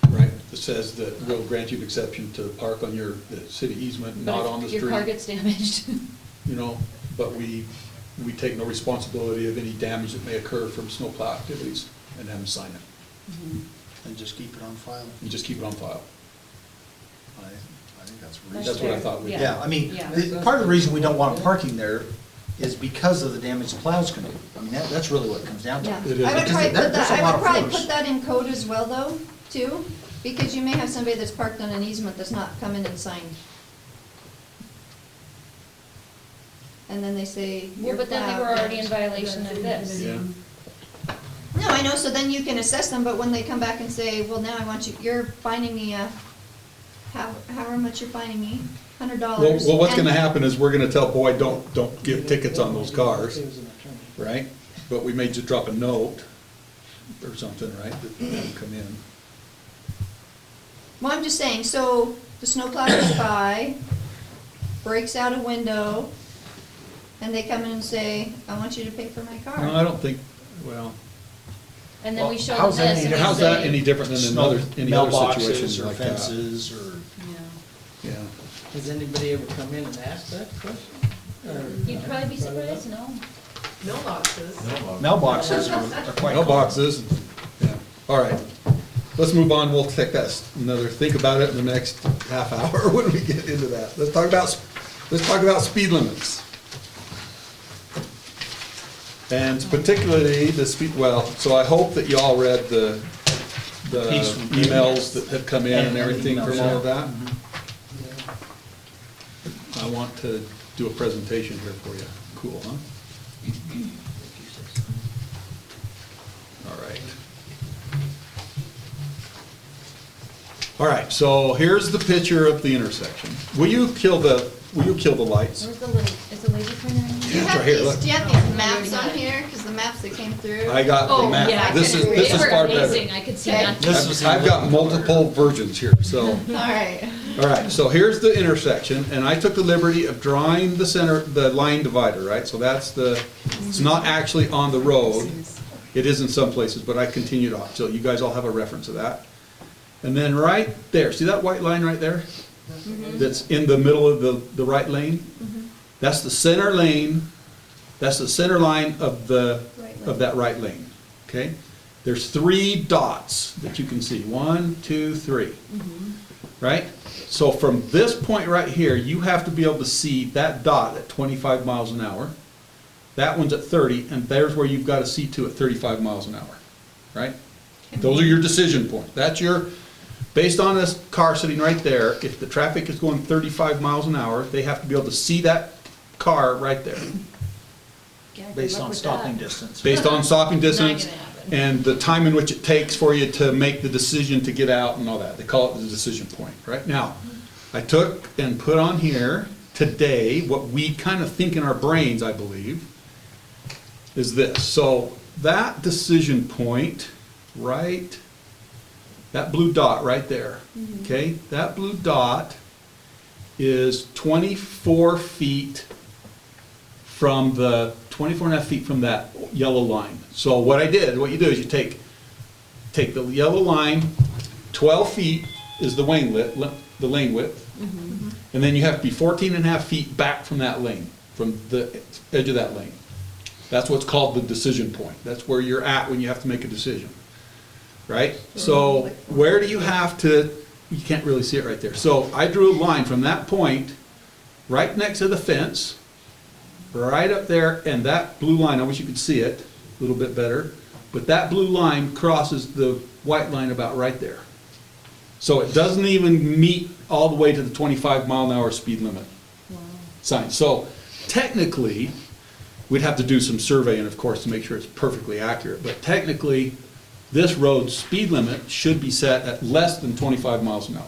right? That says that we'll grant you an exception to park on the city easement, not on the But street. if your car gets damaged. You know, but we take no responsibility of any damage that may occur from snowplow activities and have them sign it. And just keep it on file. And just keep it on file. I think that's That's what I thought we did. Yeah, I mean, Yeah. part of the reason we don't want them parking there is because of the damage the plows can do. I mean, that's really what it comes down to. Yeah, It is. I would Because probably put there's a that, I lot would of probably force. put that in code as well though, too, because you may have somebody that's parked on an easement that's not come in and signed. And then they say, Well, you're but then they were plowed. already in violation of this. Yeah. No, I know, so then you can assess them, but when they come back and say, well, now I want you, you're fining me however much you're fining me, $100. Well, what's and- gonna happen is we're gonna tell Boyd, don't give tickets on those cars, right? But we may just drop a note or something, right, that they can come in. Well, I'm just saying, so the snowplow goes by, breaks out a window, and they come in and say, I want you to pay for my car. No, I don't think, well, And then we Well, show them how's that this. any and we how's that say- any different than in Snow any other mailboxes situations or like that? fences or. Yeah. Yeah. Has anybody ever come in and asked that question? You'd probably be surprised, no? Mailboxes. Mailboxes are quite. Mailboxes, yeah, all right. Let's move on, we'll take that, another, think about it in the next half hour when we get into that. Let's talk about speed limits. And particularly the speed, well, so I hope that you all read the Piece from- emails that have come in and And the everything from emails, all of yeah. that. I want to do a presentation here for you. Cool, huh? All right. All right, so here's the picture of the intersection. Will you kill the lights? Where's the little, is the laser pointer in Do there? you It's have right here, these, look. do you have these maps on here? Because the maps that came through. I got the Oh, map. yeah, I This is, couldn't this read. is They were far better. amazing, I could see Okay. nothing. This was- I've got multiple versions here, so. All right. All right, so here's the intersection, and I took the liberty of drawing the center, the line divider, right? So that's the, it's not actually on the road. It is in some places, but I continued on, so you guys all have a reference of that. And then right there, see that white line right there? That's in the middle of the right lane? That's the center lane, that's the center line of the, Right lane. of that right lane, okay? There's 3 dots that you can see, 1, 2, 3. Right? So from this point right here, you have to be able to see that dot at 25 miles an hour. That one's at 30, and there's where you've got to see to at 35 miles an hour, right? Those are your decision points. That's your, based on this car sitting right there, if the traffic is going 35 miles an hour, they have to be able to see that car right there. Yeah, good Based luck on with stopping that. distance. Based on stopping Not distance gonna happen. and the time in which it takes for you to make the decision to get out and all that. They call it the decision point, right? Now, I took and put on here today what we kind of think in our brains, I believe, is this. So that decision point, right, that blue dot right there, okay? That blue dot is 24 feet from the, 24 and a half feet from that yellow line. So what I did, what you do is you take the yellow line, 12 feet is the lane width, and then you have to be 14 and a half feet back from that lane, from the edge of that lane. That's what's called the decision point. That's where you're at when you have to make a decision, right? So where do you have to, you can't really see it right there. So I drew a line from that point, right next to the fence, right up there, and that blue line, I wish you could see it a little bit better, but that blue line crosses the white line about right there. So it doesn't even meet all the way to the 25 mile an hour speed limit sign. So technically, we'd have to do some surveying, of course, to make sure it's perfectly accurate, but technically, this road's speed limit should be set at less than 25 miles an hour.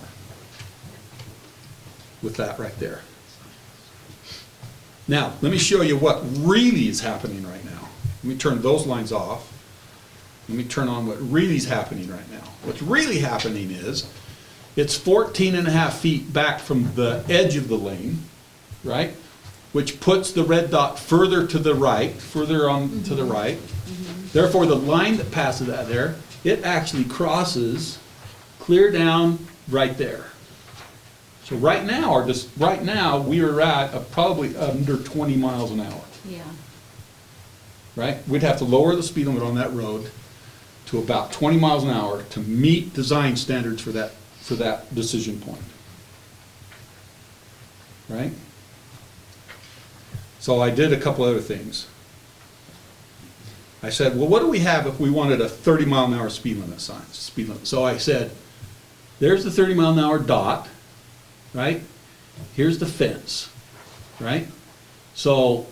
With that right there. Now, let me show you what really is happening right now. Let me turn those lines off. Let me turn on what really is happening right now. What's really happening is, it's 14 and a half feet back from the edge of the lane, right? Which puts the red dot further to the right, further on to the right. Therefore, the line that passes out there, it actually crosses clear down right there. So right now, or just right now, we are at probably under 20 miles an hour, Yeah. right? We'd have to lower the speed limit on that road to about 20 miles an hour to meet design standards for that decision point. Right? So I did a couple other things. I said, well, what do we have if we wanted a 30 mile an hour speed limit sign? So I said, there's the 30 mile an hour dot, right? Here's the fence, right? So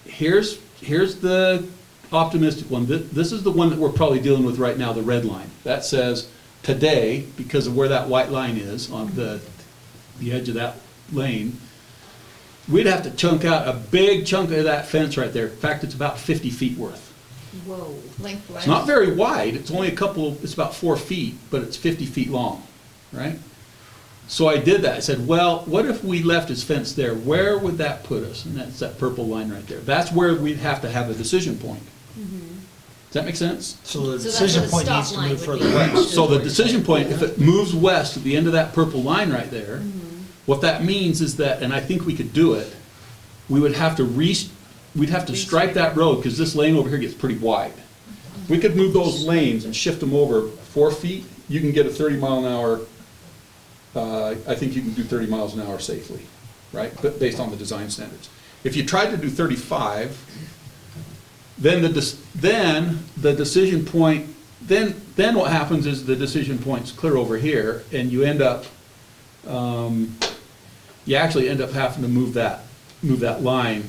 here's the optimistic one. This is the one that we're probably dealing with right now, the red line. That says today, because of where that white line is on the edge of that lane, we'd have to chunk out a big chunk of that fence right there. In fact, it's about 50 feet worth. Whoa. Lengthwise. It's not very wide, it's only it's about 4 feet, but it's 50 feet long, right? So I did that. I said, well, what if we left his fence there? Where would that put us? And that's that purple line right there. That's where we'd have to have a decision point. Does that make sense? So the So that's decision where the point stop needs to line move would further be. west. So the decision point, if it moves west to the end of that purple line right there, what that means is that, and I think we could do it, we would have to we'd have to stripe that road, because this lane over here gets pretty wide. We could move those lanes and shift them over 4 feet, you can get a 30 mile an hour I think you can do 30 miles an hour safely, right? But based on the design standards. If you tried to do 35, then the decision point, then what happens is the decision point's clear over here, and you end up, you actually end up having to move that line.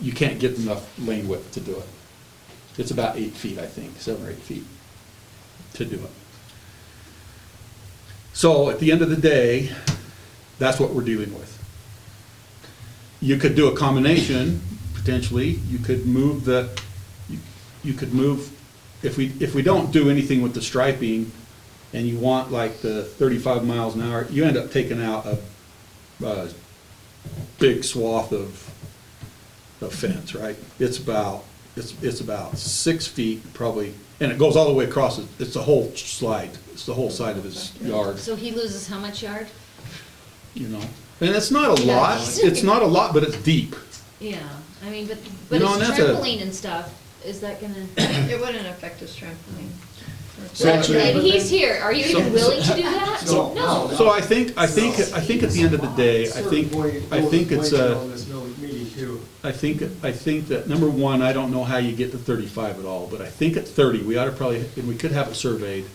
You can't get enough lane width to do it. It's about 8 feet, I think, 7 or 8 feet to do it. So at the end of the day, that's what we're dealing with. You could do a combination, potentially. You could move if we don't do anything with the striping and you want like the 35 miles an hour, you end up taking out a big swath of fence, right? It's about 6 feet probably, and it goes all the way across. It's the whole slide. It's the whole side of his yard, So he loses how much yard? you know. And it's not a lot. It's not a lot, but it's deep. Yeah, I mean, but You know, it's and that's a- trampoline and stuff, is that gonna? It wouldn't affect his trampoline. So, actually- and he's here, are you even willing to do that? No. No. So I think at the end of the day, I think it's a. I think that, number one, I don't know how you get to 35 at all, but I think at 30, we ought to probably, and we could have it surveyed,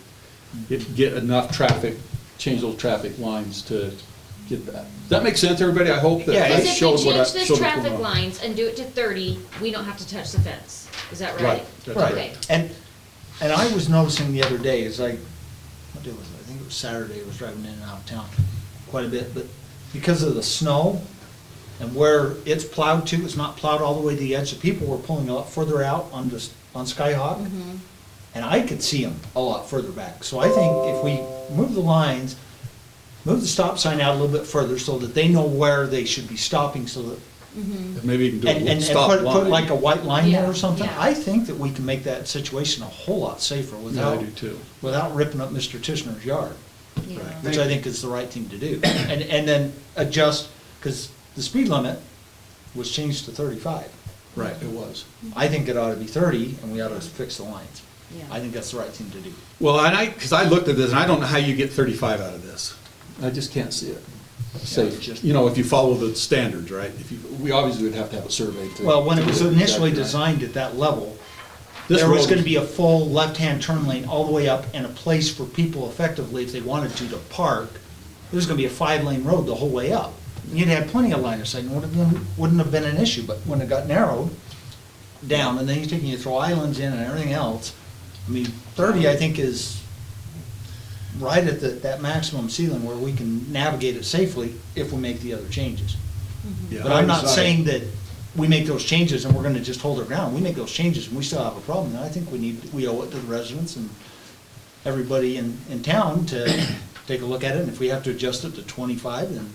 get enough traffic, change those traffic lines to get that. Does that make sense, everybody? I hope that Yeah, that Because if we showed what I change this showed what's traffic going on. lines and do it to 30, we don't have to touch the fence, is that right? Right, that's Right, Okay. and I was noticing the other day, as what day was it? I think it was Saturday, I was driving in and out of town quite a bit, but because of the snow and where it's plowed to, it's not plowed all the way to the edge, so people were pulling a lot further out on Skyhawk, Mm-hmm. and I could see them a lot further back. So I think if we move the lines, move the stop sign out a little bit further so that they know where they should be stopping, so that Maybe you can do and a stop put line. like a white line there Yeah, or something. yeah. I think that we can make that situation a whole lot safer Yeah, I without, do too. without ripping up Mr. Tishner's yard, Yeah. which I think is the right thing to do. And then adjust, because the speed limit was changed to 35. Right, it was. I think it ought to be 30, and we ought to fix the lines. Yeah. I think that's the right thing to do. Well, because I looked at this, and I don't know how you get 35 out of this. I just can't see it. Safe, just- you know, if you follow the standards, right? We obviously would have to have a survey to. Well, when it was to do initially exactly right. designed at that level, This there was road gonna is- be a full left-hand turn lane all the way up and a place for people effectively, if they wanted to park. There was gonna be a 5-lane road the whole way up. You'd had plenty of line of sight, and wouldn't have been an issue, but when it got narrowed down, and then you're taking, you throw islands in and everything else, I mean, 30, I think, is right at that maximum ceiling where we can navigate it safely if we make the other changes. Yeah. But I'm not Hindsight. saying that we make those changes and we're gonna just hold our ground. We make those changes and we still have a problem. And I think we owe it to the residents and everybody in town to take a look at it. And if we have to adjust it to 25, then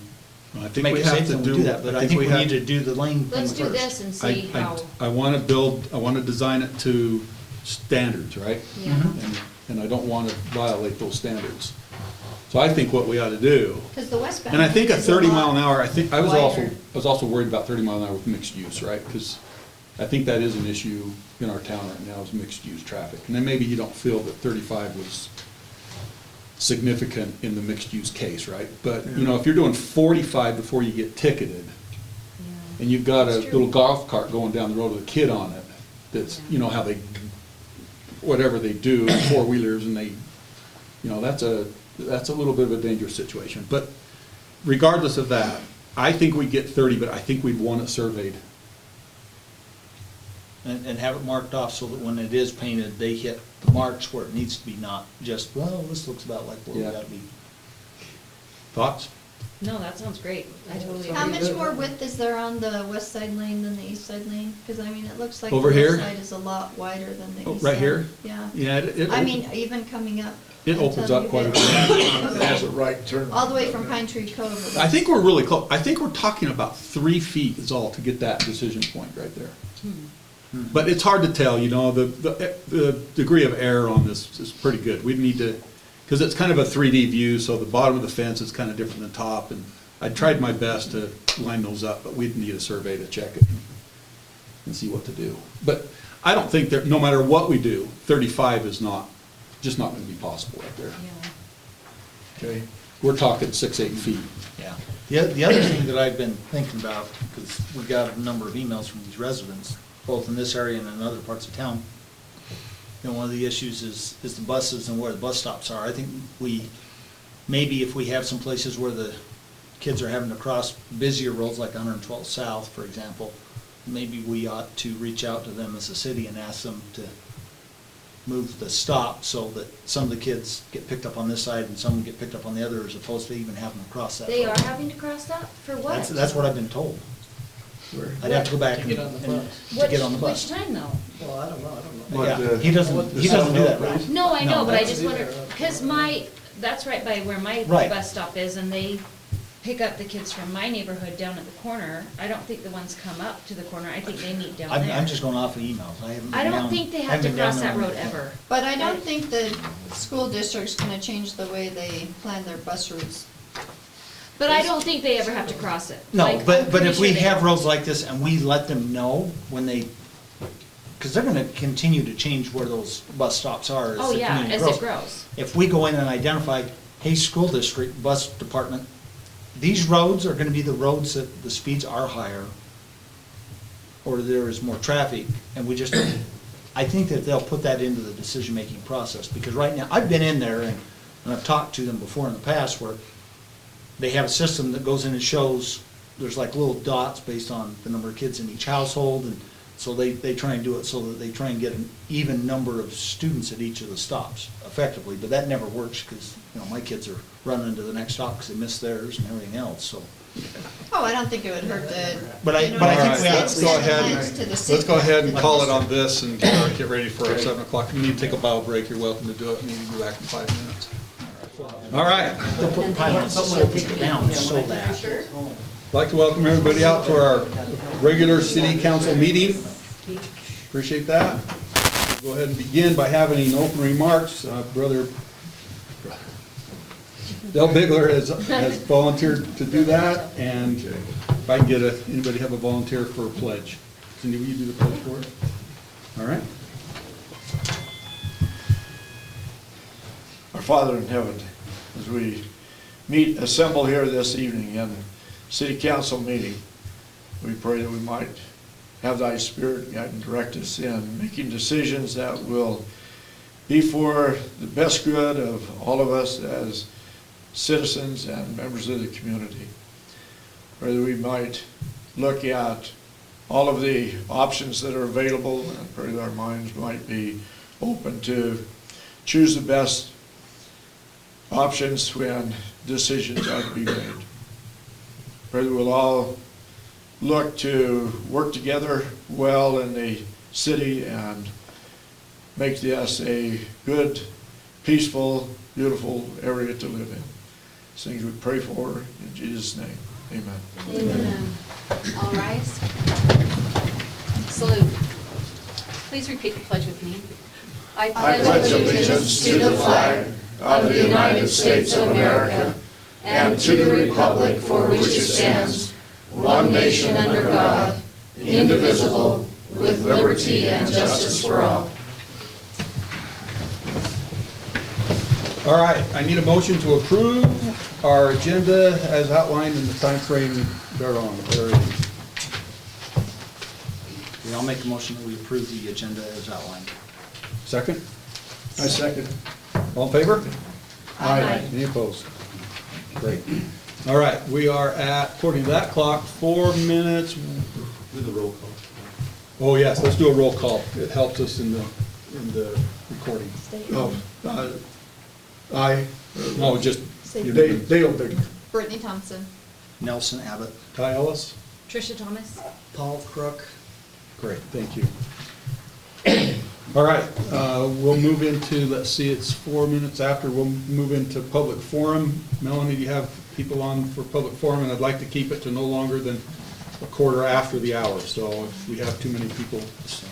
I to think make we it have safe, to then we'll do. do that. But I think we have- need to do the lane thing Let's first. do this and see how, I want to design it to standards, right? yeah. And I don't want to violate those standards. So I think what we ought to do, Because the westbound. and I think a is 30 lot mile an hour, I was wider. also worried about 30 mile an hour with mixed use, right? Because I think that is an issue in our town right now, is mixed use traffic. And then maybe you don't feel that 35 was significant in the mixed use case, right? But, you know, if you're doing 45 before you get ticketed, and you've got a That's true. little golf cart going down the road with a kid on it, that's, you know, how they, whatever they do, four-wheelers, and they, you know, that's a little bit of a dangerous situation. But regardless of that, I think we get 30, but I think we'd want it surveyed. And have it marked off so that when it is painted, they hit the marks where it needs to be, not just, well, this looks about like where we Yeah. gotta be. Thoughts? No, that sounds great, I totally How agree. much more width is there on the west side lane than the east side lane? Because I mean, it looks like the Over west here? side is a lot wider than the Oh, east right side. here? Yeah. Yeah, I mean, even coming up. It opens until up you quite a get- bit. It has a right turn. All the way from Pine Tree Cove. I think we're really close. I think we're talking about 3 feet is all to get that decision point right there. But it's hard to tell, you know, the degree of error on this is pretty good. We'd need to, because it's kind of a 3D view, so the bottom of the fence is kind of different than top, and I tried my best to line those up, but we'd need a survey to check it and see what to do. But I don't think that, no matter what we do, 35 is just not going to be possible right there. Yeah. Okay, we're talking 6, 8 feet. Yeah. The other thing that I've been thinking about, because we got a number of emails from these residents, both in this area and in other parts of town, one of the issues is the buses and where the bus stops are. I think maybe if we have some places where the kids are having to cross busier roads like 112 South, for example, maybe we ought to reach out to them as a city and ask them to move the stop so that some of the kids get picked up on this side and some get picked up on the other, as opposed to even having them cross that road. They are having to cross that? For what? That's what I've been told. I'd have to go back To and, get on the and bus. to get on the bus. Which time though? Well, I don't know. But, Yeah, he doesn't do that route. No, I No, know, but I that's- just wonder, because that's right by where my Right. bus stop is, and they pick up the kids from my neighborhood down at the corner. I don't think the ones come up to the corner, I think they meet down there. I'm just going off of emails. I haven't been I don't down- think they have haven't to been down cross there that on road the- ever. But I don't think the school district's gonna change the way they plan their bus routes. But I don't think they ever have to cross it. No, Like, I'm but pretty if sure we they have don't. roads like this and we let them know when they, because they're gonna continue to change where those bus stops are as Oh, the yeah, community as grows. it grows. If we go in and identify, hey, school district, bus department, these roads are gonna be the roads that the speeds are higher, or there is more traffic, and we just, I think that they'll put that into the decision-making process, because right now, I've been in there and I've talked to them before in the past where they have a system that goes in and shows, there's like little dots based on the number of kids in each household, and so they try and do it so that they try and get an even number of students at each of the stops effectively, but that never works, because, my kids are running to the next stop because they missed theirs and everything else, so. Oh, I don't think it would hurt to. But I you know, think we extend have- Let's go ahead, lines to the city. let's go ahead and call it on this and get ready for our 7 o'clock. If you need to take a bio break, you're welcome to do it, and you can go back in 5 minutes. All right, They'll put pylons to slope it down so that. Sure. I'd like to welcome everybody out to our regular city council meeting. Appreciate that. Go ahead and begin by having open remarks. Brother Del Bigler has volunteered to do that, and if I can get anybody have a volunteer for a pledge. Cindy, will you do the pledge for us? All right. Our Father in heaven, as we assemble here this evening in city council meeting, we pray that we might have thy spirit guide and direct us in making decisions that will be for the best good of all of us as citizens and members of the community. Pray that we might look at all of the options that are available, and pray that our minds might be open to choose the best options when decisions are to be made. Pray that we'll all look to work together well in the city and make this a good, peaceful, beautiful area to live in. These things we pray for in Jesus' name. Amen. Amen. All rise. Salute. Please repeat the pledge with me. I pledge allegiance to the flag of the United States of America and to the republic for which it stands, one nation under God, indivisible, with liberty and justice for all. All right, I need a motion to approve our agenda as outlined in the timeframe thereon. There it is. Yeah, I'll make a motion that we approve the agenda as outlined. Second? I second. All in favor? Aye. Any opposed? Great. All right, we are at, according to that clock, 4 minutes. Do the roll call. Oh, yes, let's do a roll call. It helps us in the recording. Aye. No, just your Dale name. Bigler. Brittany Thompson. Nelson Abbott. Ty Ellis? Trisha Thomas? Paul Crook. Great, thank you. All right, we'll move into, let's see, it's 4 minutes after, we'll move into public forum. Melanie, do you have people on for public forum? And I'd like to keep it to no longer than a quarter after the hour. So if we have too many people,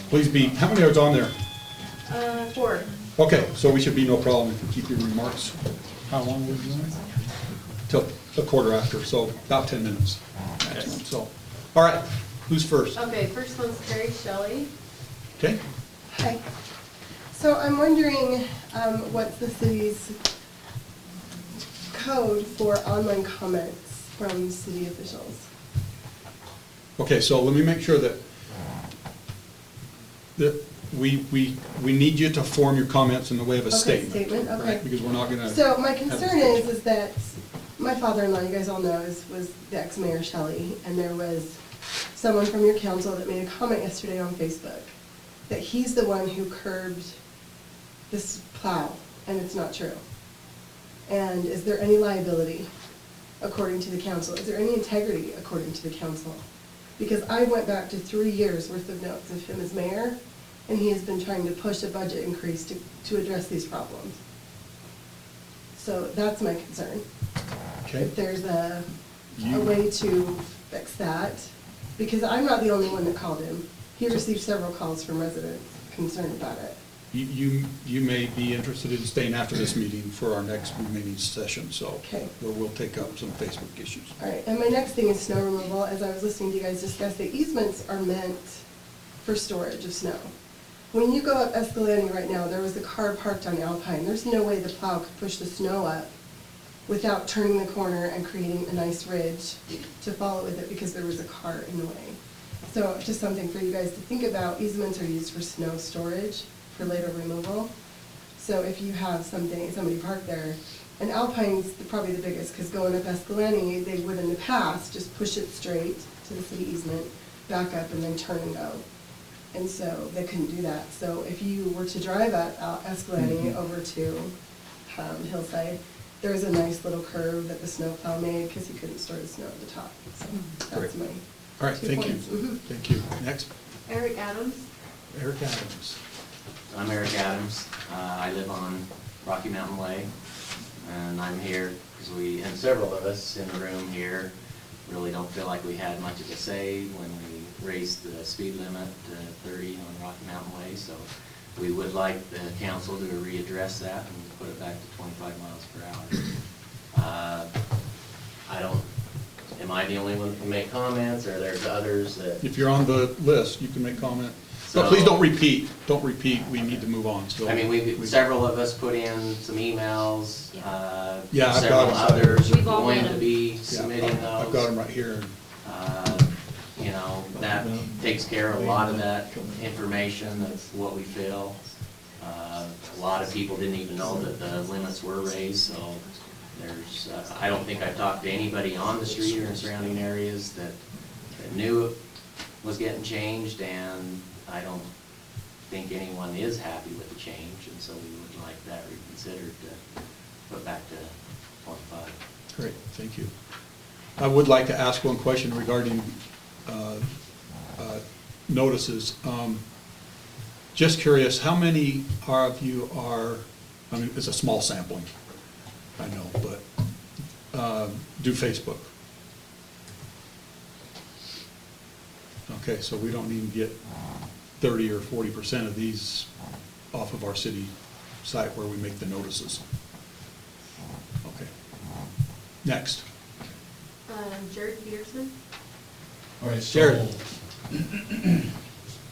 please be, how many are on there? 4. Okay, so we should be no problem if you keep your remarks How long were you doing? till a quarter after, so about 10 minutes. maximum. So, all right, who's first? Okay, first one's Carrie Shelley. Okay? Hi. So I'm wondering what's the city's code for online comments from city officials. Okay, so let me make sure that we need you to form your comments in the way of a Okay, statement. statement, okay. Right? Because we're not gonna. So my have a concern is that my father-in-law, you guys all know, was the ex-mayor Shelley, and there was someone from your council that made a comment yesterday on Facebook that he's the one who curbed this plow, and it's not true. And is there any liability according to the council? Is there any integrity according to the council? Because I went back to 3 years worth of notes of him as mayor, and he has been trying to push a budget increase to address these problems. So that's my concern. Okay. If there's a You- way to fix that, because I'm not the only one that called him. He received several calls from residents concerned about it. You may be interested in staying after this meeting for our next remaining session, so. Okay. We'll take up some Facebook issues. All right, and my next thing is snow removal. As I was listening to you guys discuss, the easements are meant for storage of snow. When you go up Escalante right now, there was a car parked on Alpine. There's no way the plow could push the snow up without turning the corner and creating a nice ridge to follow with it because there was a car in the way. So just something for you guys to think about. Easements are used for snow storage, for later removal. So if you have somebody parked there, and Alpine's probably the biggest, because going up Escalante, they would in the past just push it straight to the city easement, back up and then turn and go. And so they couldn't do that. So if you were to drive up Escalante over to Hillside, there's a nice little curve that the snowplow made because he couldn't store the snow at the top. So that's Great. my All right, 2 thank you. points. Mhm. Thank you. Next, Eric Adams? Eric Adams. I'm Eric Adams. I live on Rocky Mountain Way, and I'm here because and several of us in the room here really don't feel like we had much of a say when we raised the speed limit to 30 on Rocky Mountain Way, so we would like the council to readdress that and put it back to 25 miles per hour. Am I the only one who can make comments, or there's others that? If you're on the list, you can make comment. But So- please don't repeat. Don't repeat. We need to move on, so. I mean, several of us put in some emails. Yeah, I've got Several them. others are We've all going read to them. be Yeah, submitting those. I've got them right here. You know, that takes care of a lot of that information of what we feel. A lot of people didn't even know that the limits were raised, so there's, I don't think I've talked to anybody on the street or in surrounding areas that knew it was getting changed, and I don't think anyone is happy with the change, and so we would like that reconsidered to put back to 25. Great, thank you. I would like to ask one question regarding notices. Just curious, how many of you are, I mean, it's a small sampling, I know, but do Facebook? Okay, so we don't even get 30 or 40% of these off of our city site where we make the notices. Okay. Next. Jared Peterson? All right, Jared. so,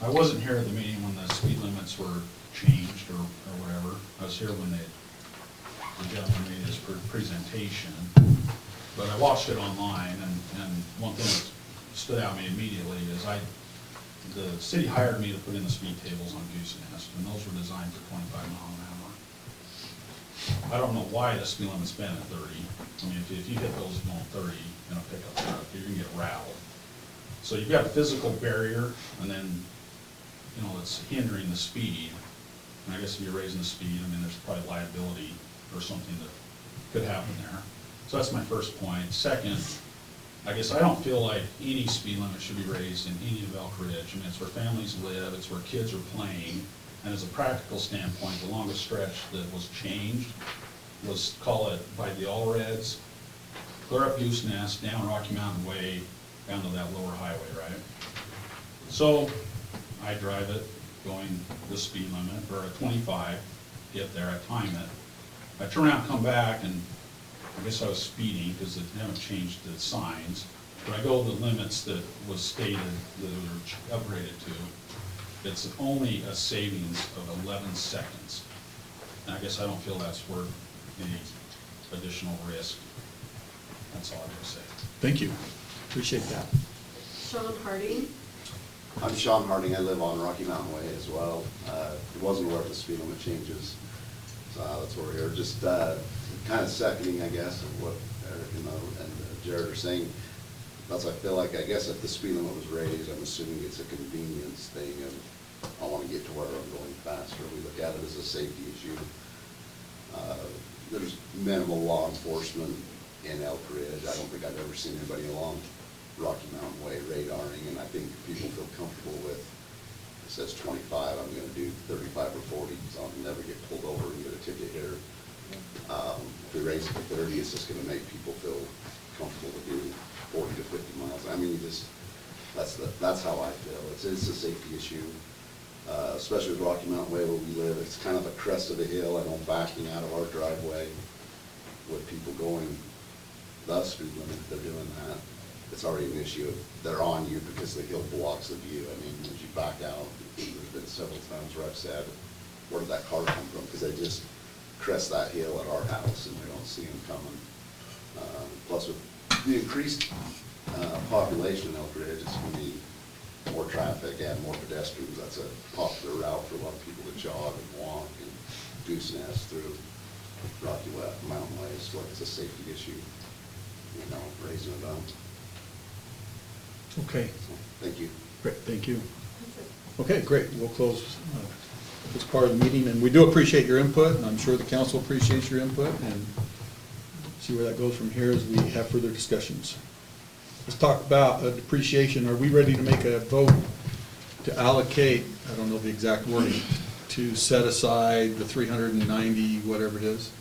I wasn't here at the meeting when the speed limits were changed or whatever. I was here when the gentleman made his presentation, but I watched it online, and one thing that stood out to me immediately is the city hired me to put in the speed tables on Goose Nest, and those were designed for 25 miles an hour. I don't know why the speed limit's been at 30. I mean, if you hit those going 30 in a pickup truck, you're gonna get rattled. So you've got a physical barrier, and then, you know, it's hindering the speed. And I guess if you're raising the speed, I mean, there's probably liability or something that could happen there. So that's my first point. Second, I guess I don't feel like any speed limit should be raised in any of Elk Ridge. I mean, it's where families live, it's where kids are playing, and as a practical standpoint, the longest stretch that was changed was, call it by the All Reds, clear up Goose Nest, down Rocky Mountain Way, down to that lower highway, right? So I drive it going the speed limit, or at 25, get there, I time it. I turn around, come back, and I guess I was speeding because they haven't changed the signs, but I go the limits that was stated that it were upgraded to. It's only a savings of 11 seconds. And I guess I don't feel that's worth any additional risk. That's all I'm gonna say. Thank you. Appreciate that. Sean Harding. I'm Sean Harding, I live on Rocky Mountain Way as well. Wasn't aware of the speed limit changes, so that's why we're here. Just kind of seconding, I guess, of what Eric and Jared are saying. That's why I feel like, I guess if the speed limit was raised, I'm assuming it's a convenience thing, and I want to get to where I'm going faster. We look at it as a safety issue. There's minimal law enforcement in Elk Ridge. I don't think I've ever seen anybody along Rocky Mountain Way radaring, and I think people feel comfortable with, it says 25, I'm gonna do 35 or 40, so I'll never get pulled over and get a ticket here. If we raise it to 30, it's just gonna make people feel comfortable with doing 40 to 50 miles. I mean, that's how I feel. It's a safety issue, especially with Rocky Mountain Way where we live. It's kind of a crest of the hill. I know backing out of our driveway with people going the speed limit, they're doing that. It's already an issue. They're on you because the hill blocks the view. I mean, as you back out, there's been several times where I've said, where did that car come from? Because they just crest that hill at our house and we don't see them coming. Plus with the increased population in Elk Ridge, it's going to be more traffic and more pedestrians. That's a popular route for a lot of people to jog and walk and goose nest through Rocky Mountain Way. So it's a safety issue, you know, raising it up. Okay, So, thank you. great, thank you. Okay, great, we'll close this part of the meeting, and we do appreciate your input, and I'm sure the council appreciates your input, and see where that goes from here as we have further discussions. Let's talk about depreciation. Are we ready to make a vote to allocate, I don't know the exact wording, to set aside the 390, whatever it is?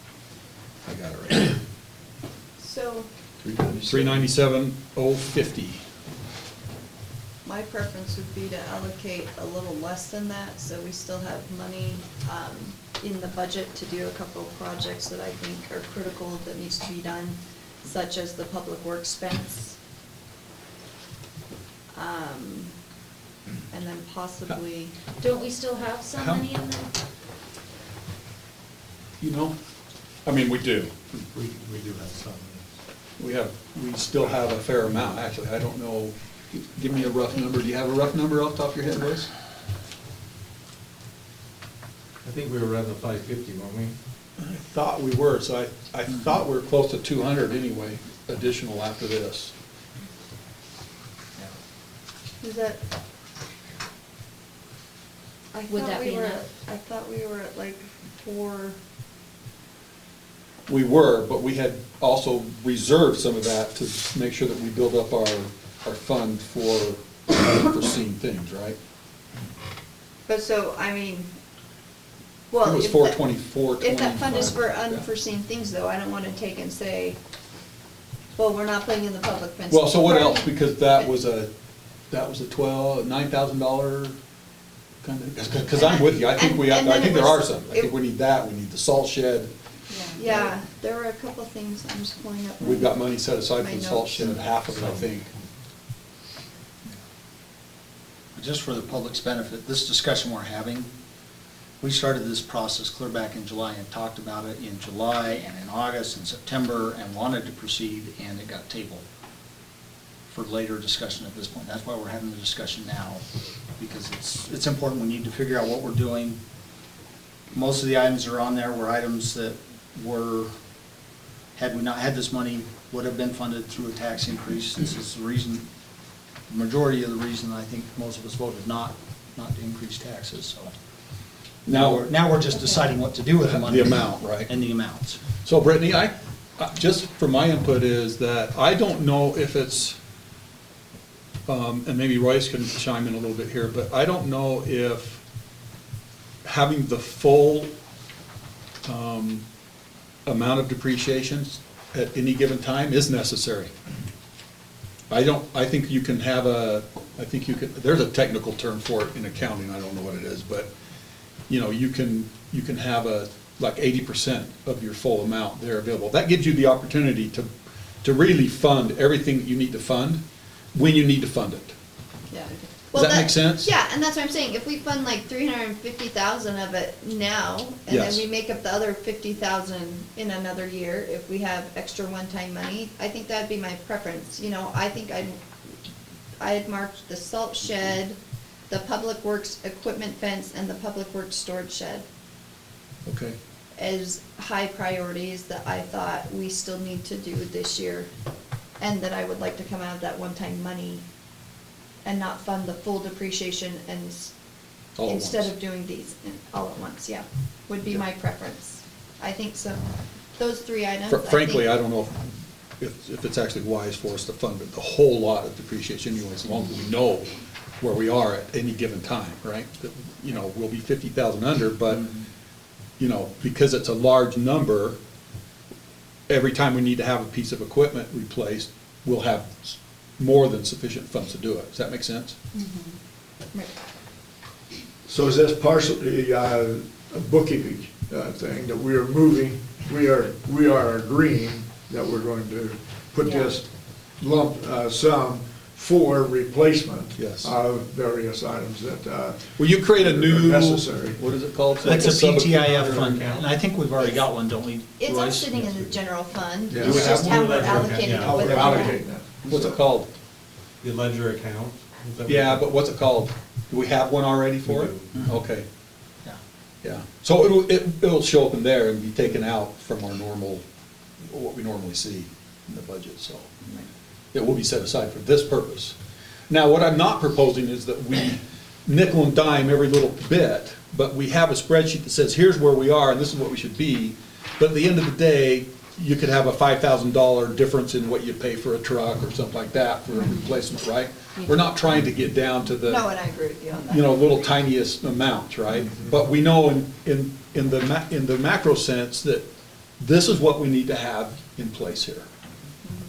I got it right here. So 397,050. my preference would be to allocate a little less than that, so we still have money in the budget to do a couple of projects that I think are critical that needs to be done, such as the public works fence. And then possibly, Don't we still have some How- money in there? You know, I mean, we do. We do have some. We still have a fair amount, actually. I don't know, give me a rough number. Do you have a rough number off the top of your head, Liz? I think we were around the 550, weren't we? I thought we were, so I thought we were close to 200 anyway, additional after this. is that? Would that be enough? I thought we were at like 4. We were, but we had also reserved some of that to make sure that we build up our fund for unforeseen things, right? But so, I mean, It well, was if 424, if that fund is for 25, yeah. unforeseen things, though, I don't want to take and say, well, we're not putting in the public fence. Well, so what We're- else? Because that was a $9,000 kind of, because I'm with you. I think And then I think it there are was- some. I think we need that. We need the salt shed. Yeah, there were a couple of things, I'm just pulling up. We've got money set aside my for the salt notes. shed, half of it, I think. Just for the public's benefit, this discussion we're having, we started this process clear back in July and talked about it in July and in August and September and wanted to proceed, and it got tabled for later discussion at this point. That's why we're having the discussion now, because it's important. We need to figure out what we're doing. Most of the items that are on there were items that were, had we not had this money, would have been funded through a tax increase. This is the reason, the majority of the reason I think most of us voted not to increase taxes, so. Now we're just deciding what to do with the money. The amount, right? And the amounts. So Brittany, just for my input is that I don't know if it's, and maybe Royce can chime in a little bit here, but I don't know if having the full amount of depreciations at any given time is necessary. I think you can have there's a technical term for it in accounting, I don't know what it is, but, you know, you can have like 80% of your full amount there available. That gives you the opportunity to really fund everything that you need to fund when you need to fund it. Yeah, Does that make sense? Yeah, and that's what I'm saying, if we fund like 350,000 of it now, and then Yes. we make up the other 50,000 in another year, if we have extra one-time money, I think that'd be my preference, you know, I think I had marked the salt shed, the public works equipment fence, and the public works storage shed Okay. as high priorities that I thought we still need to do this year, and that I would like to come out of that one-time money and not fund the full depreciation and All at instead once. of doing these all at once, yeah, would be my preference. I think so. Those three items, Frankly, think- I don't know if it's actually wise for us to fund the whole lot of depreciation anyway, as long as we know where we are at any given time, right? That, you know, we'll be 50,000 under, but, you know, because it's a large number, every time we need to have a piece of equipment replaced, we'll have more than sufficient funds to do it. Does that make sense? Right. So is this partially a booking thing that we are moving, we are agreeing that we're going to put this lump sum for replacement Yes. of various items that Will you create a new? are necessary? What is it called? That's a Sub- PTIF fund, and I think we've already got one, don't we, It's all Royce? sitting in the general fund, Yeah. it's We just have how one we're ledger account, allocating yeah. it How we're within allocating that. that. What's it called? The ledger account? Is that what- Yeah, but what's it called? Do we have one already for We it? do. Okay, Yeah. yeah. So it'll show up in there and be taken out from our normal, what we normally see in the budget, so. It will be set aside for this purpose. Now, what I'm not proposing is that we nickel and dime every little bit, but we have a spreadsheet that says, here's where we are and this is what we should be. But at the end of the day, you could have a $5,000 difference in what you pay for a truck or something like that for a replacement, right? We're not trying to get down to the. No, and I agree with you on that. You know, little tiniest amounts, right? But we know in the macro sense that this is what we need to have in place here,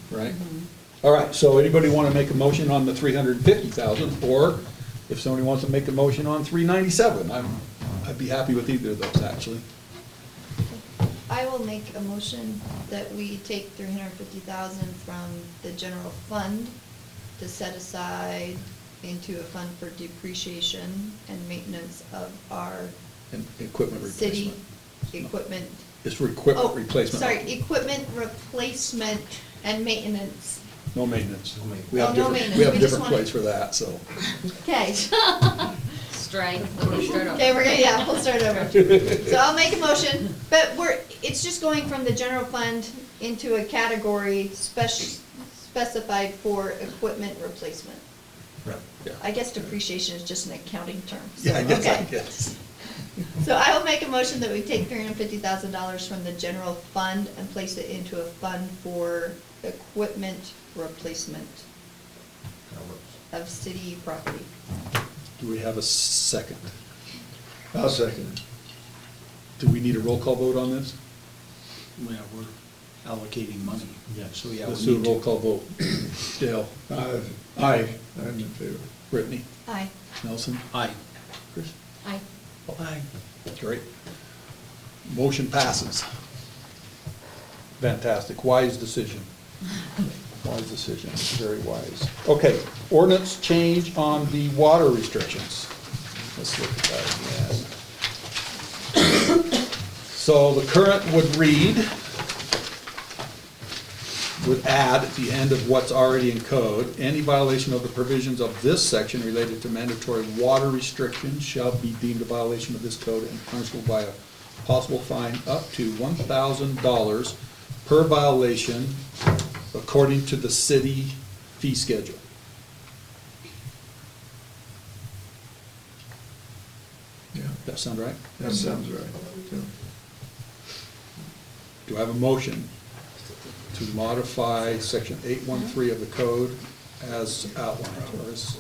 right? All right, so anybody want to make a motion on the 350,000, or if somebody wants to make a motion on 397, I'd be happy with either of those, actually. I will make a motion that we take 350,000 from the general fund to set aside into a fund for depreciation and maintenance of our And equipment city replacement. equipment. It's for equipment Oh, replacement. sorry, equipment replacement and maintenance. No maintenance. No maintenance. We have Oh, no different, maintenance. we have We a just different wanna- place for that, so. Okay. Strike, we'll start over. Okay, we'll start over. So I'll make a motion, but it's just going from the general fund into a category specified for equipment replacement. Right, yeah. I guess depreciation is just an accounting term. so, Yeah, I guess, okay. I guess. So I will make a motion that we take $350,000 from the general fund and place it into a fund for equipment replacement That works. of city property. Do we have a second? I'll second it. Do we need a roll call vote on this? Yeah, we're allocating money. Yeah. So, yeah, Let's we do a need roll to. call vote. Dale? Aye, I'm in favor. Brittany? Aye. Nelson? Aye. Chris? Aye. Aye. Great. Motion passes. Fantastic. Wise decision. Wise decision, very wise. Okay, ordinance change on the water restrictions. Let's look at that again. So the current would read, would add at the end of what's already in code, any violation of the provisions of this section related to mandatory water restrictions shall be deemed a violation of this code and punishable by a possible fine up to $1,000 per violation according to the city fee schedule. Yeah, That sound right? that sounds right. Yeah. Do I have a motion to modify section 813 of the code as outlined, or as,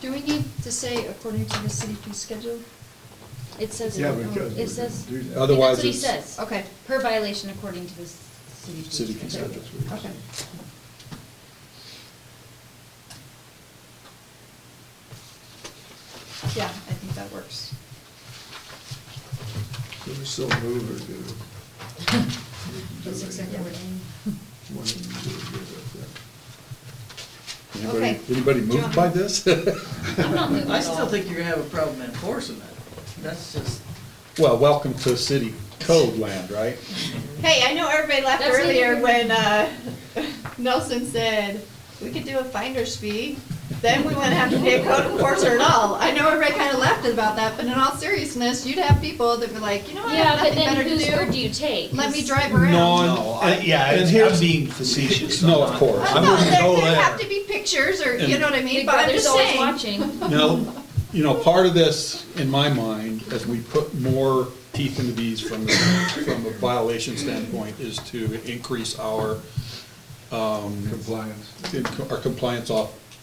Do we need to say according to the city fee schedule? It says, Yeah, because it says, we're gonna do that. Otherwise that's what he it's- says. Okay. Per violation according to the city. City fee schedule. Okay. Yeah, I think that works. Do we still move or do? That's exactly what I mean. One of them do it, anybody, Okay. anybody Do you moved want by me- this? I'm not moving I at still all. think you're gonna have a problem enforcing that. That's just, Well, welcome to city code land, right? Hey, I know everybody laughed That's earlier neither- when Nelson said we could do a finder's fee, then we wouldn't have to pay a code enforcer at all. I know everybody kind of laughed about that, but in all seriousness, you'd have people that were like, you know what, I Yeah, have but nothing then better whose word to do do. you take? Let me 'Cause- drive around. No, and I'm here's- being facetious. No, I'm of not- course. I Well, wouldn't there go could have there. to be pictures or, you And- know what I mean, Big but I'm Brother's just always saying. watching. Now, part of this, in my mind, as we put more teeth into these from a violation standpoint, is to increase our,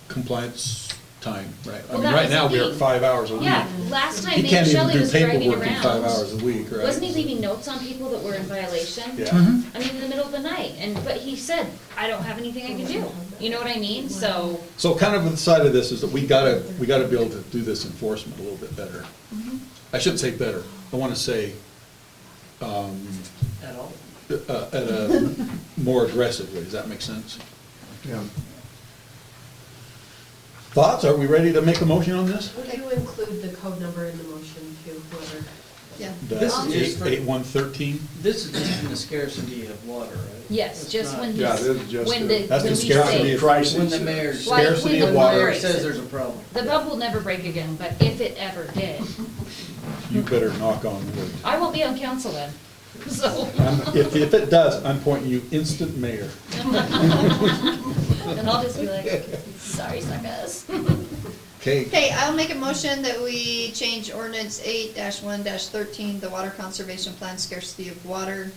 compliance time, right? I Well, mean, that right was now, the we're at thing. 5 hours a week. Yeah, last time He Mayor can't even Shelley do was driving paperwork in 5 hours around. a week, right? Wasn't he leaving notes on people that were in violation? Yeah. I mean, in the middle of the night, but he said, I don't have anything I can do. You know what I mean? So, So kind of the side of this is that we gotta be able to do this enforcement a little bit better. I shouldn't say better, I wanna say, at all. at a more aggressive way, does that make sense? Yeah. Thoughts, are we ready to make a motion on this? Would you include the code number in the motion too, whoever? Yeah. This That's is just for- 8113? This is just in the scarcity of water, right? yes, It's just not- when Yeah, he's, this is just when a- the, That's when the we scarcity say. of crisis. When the mayor, Like, Scarcity when of the water. mayor breaks says it. there's a problem. The pump will never break again, but if it ever did, You better knock on wood. I won't be on council then, so. If it does, I'm pointing you instant mayor. And I'll just be like, sorry, suckers. Okay, Okay, I'll make a motion that we change ordinance 8-1-13, the water conservation plan scarcity of water,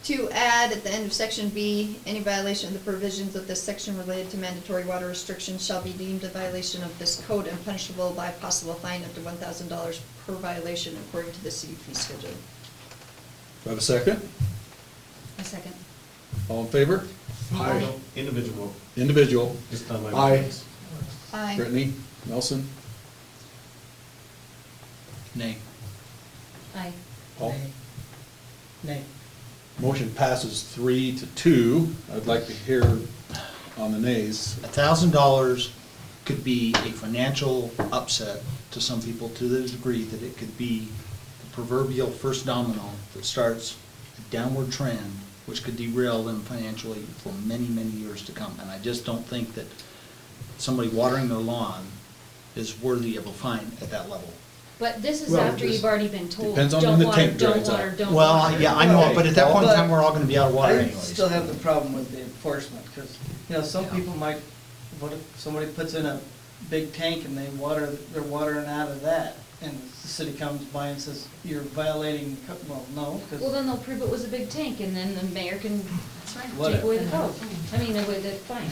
to add at the end of section B, any violation of the provisions of this section related to mandatory water restrictions shall be deemed a violation of this code and punishable by possible fine up to $1,000 per violation according to the city fee schedule. do I have a second? A second. All in favor? Aye. Individual, Individual, just on my. Aye. Aye. Brittany, Nelson, Nay. Aye. Paul? Nay. Motion passes 3-2. I'd like to hear on the nays. $1,000 could be a financial upset to some people to the degree that it could be the proverbial first domino that starts a downward trend, which could derail them financially for many, many years to come. And I just don't think that somebody watering their lawn is worthy of a fine at that level. But this is Well, after this you've already been told, depends on don't when the water, tank don't dries water, out. don't Well, water. yeah, I know, but at that point in time, we're all gonna be out of water I anyways. still have the problem with the enforcement, because, some people might, what if somebody puts in a big tank and they're watering out of that, and the city comes by and says, you're violating, well, no, Well, because, then they'll prove it was a big tank, and then the mayor can take Whatever. away the code. I mean, away the fine.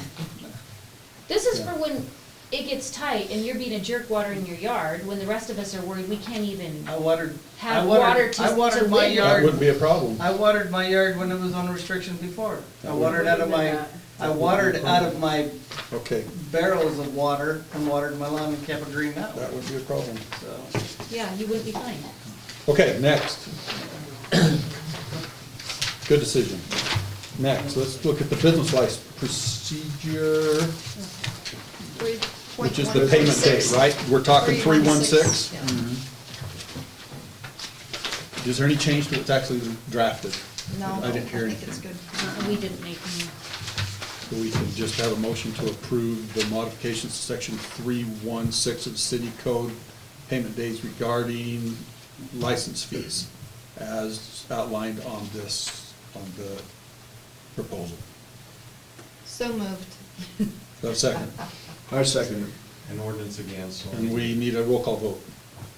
This is Yeah. for when it gets tight and you're being a jerk watering your yard, when the rest of us are worried we can't even I watered, have water to I watered my live with. That yard, wouldn't be a problem. I watered my yard when it was on restriction before. I That watered out of my, I watered out of my Okay, barrels of water and watered my lawn and kept it green that way, that would be a problem. so. Yeah, you wouldn't be fined. Okay, next. Good decision. Next, let's look at the business license procedure, which is the payment date, right? We're talking 3/16? Yeah. Is there any change to what's actually drafted? No, I didn't hear think it's anything. good. We didn't make any. So we can just have a motion to approve the modifications to section 316 of the city code, payment days regarding license fees, as outlined on the proposal. So moved. Do I have a second? I second An ordinance again, so. And we need a roll call vote.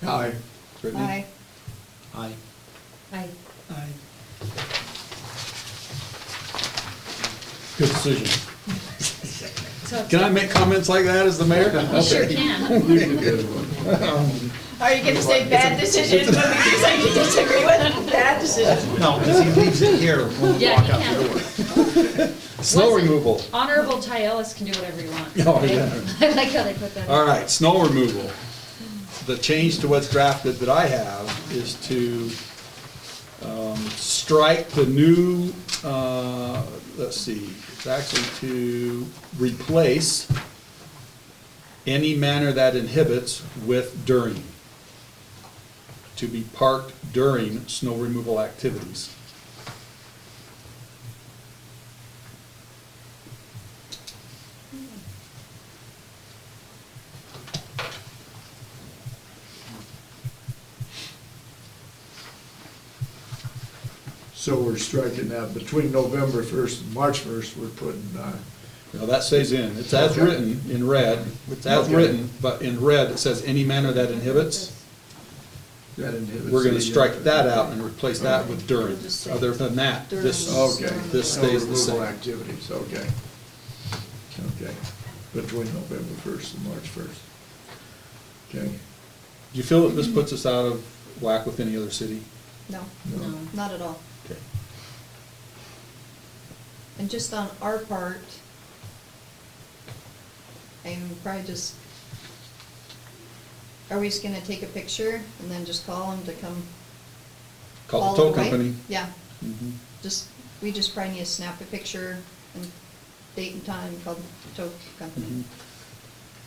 it. Aye. Brittany? Aye. Aye. Aye. Good decision. So Can I make comments like that as the mayor? You sure Okay. can. You can do it. Are you gonna say bad decision when we decide to disagree with bad decision? No, because he leaves it here when we Yeah, walk he out can. the door. Snow Once it- removal. Honorable Ty Ellis can do whatever he wants. Oh, okay? yeah. I like how they put that. All right, snow removal. The change to what's drafted that I have is to strike the new, let's see, it's actually to replace any manner that inhibits with during. To be parked during snow removal activities. So we're striking that between November 1st and March 1st, we're putting, Now, that stays in, it's as Okay. written in red, it's as Okay. written, but in red, it says any manner that inhibits. that inhibits. We're gonna the, strike that out and replace that with during. Other than that, this, Okay. this Snow stays the removal same. activities, okay. Okay, between November 1st and March 1st. Okay. Do you feel that this puts us out of whack with any other city? No, No. not at all. Okay. And just on our part, I'm probably just, are we just gonna take a picture and then just call them to come? Call haul the tow it away? company. Yeah, Mhm. we just probably need to snap a picture and date and time, call the tow company. Mhm.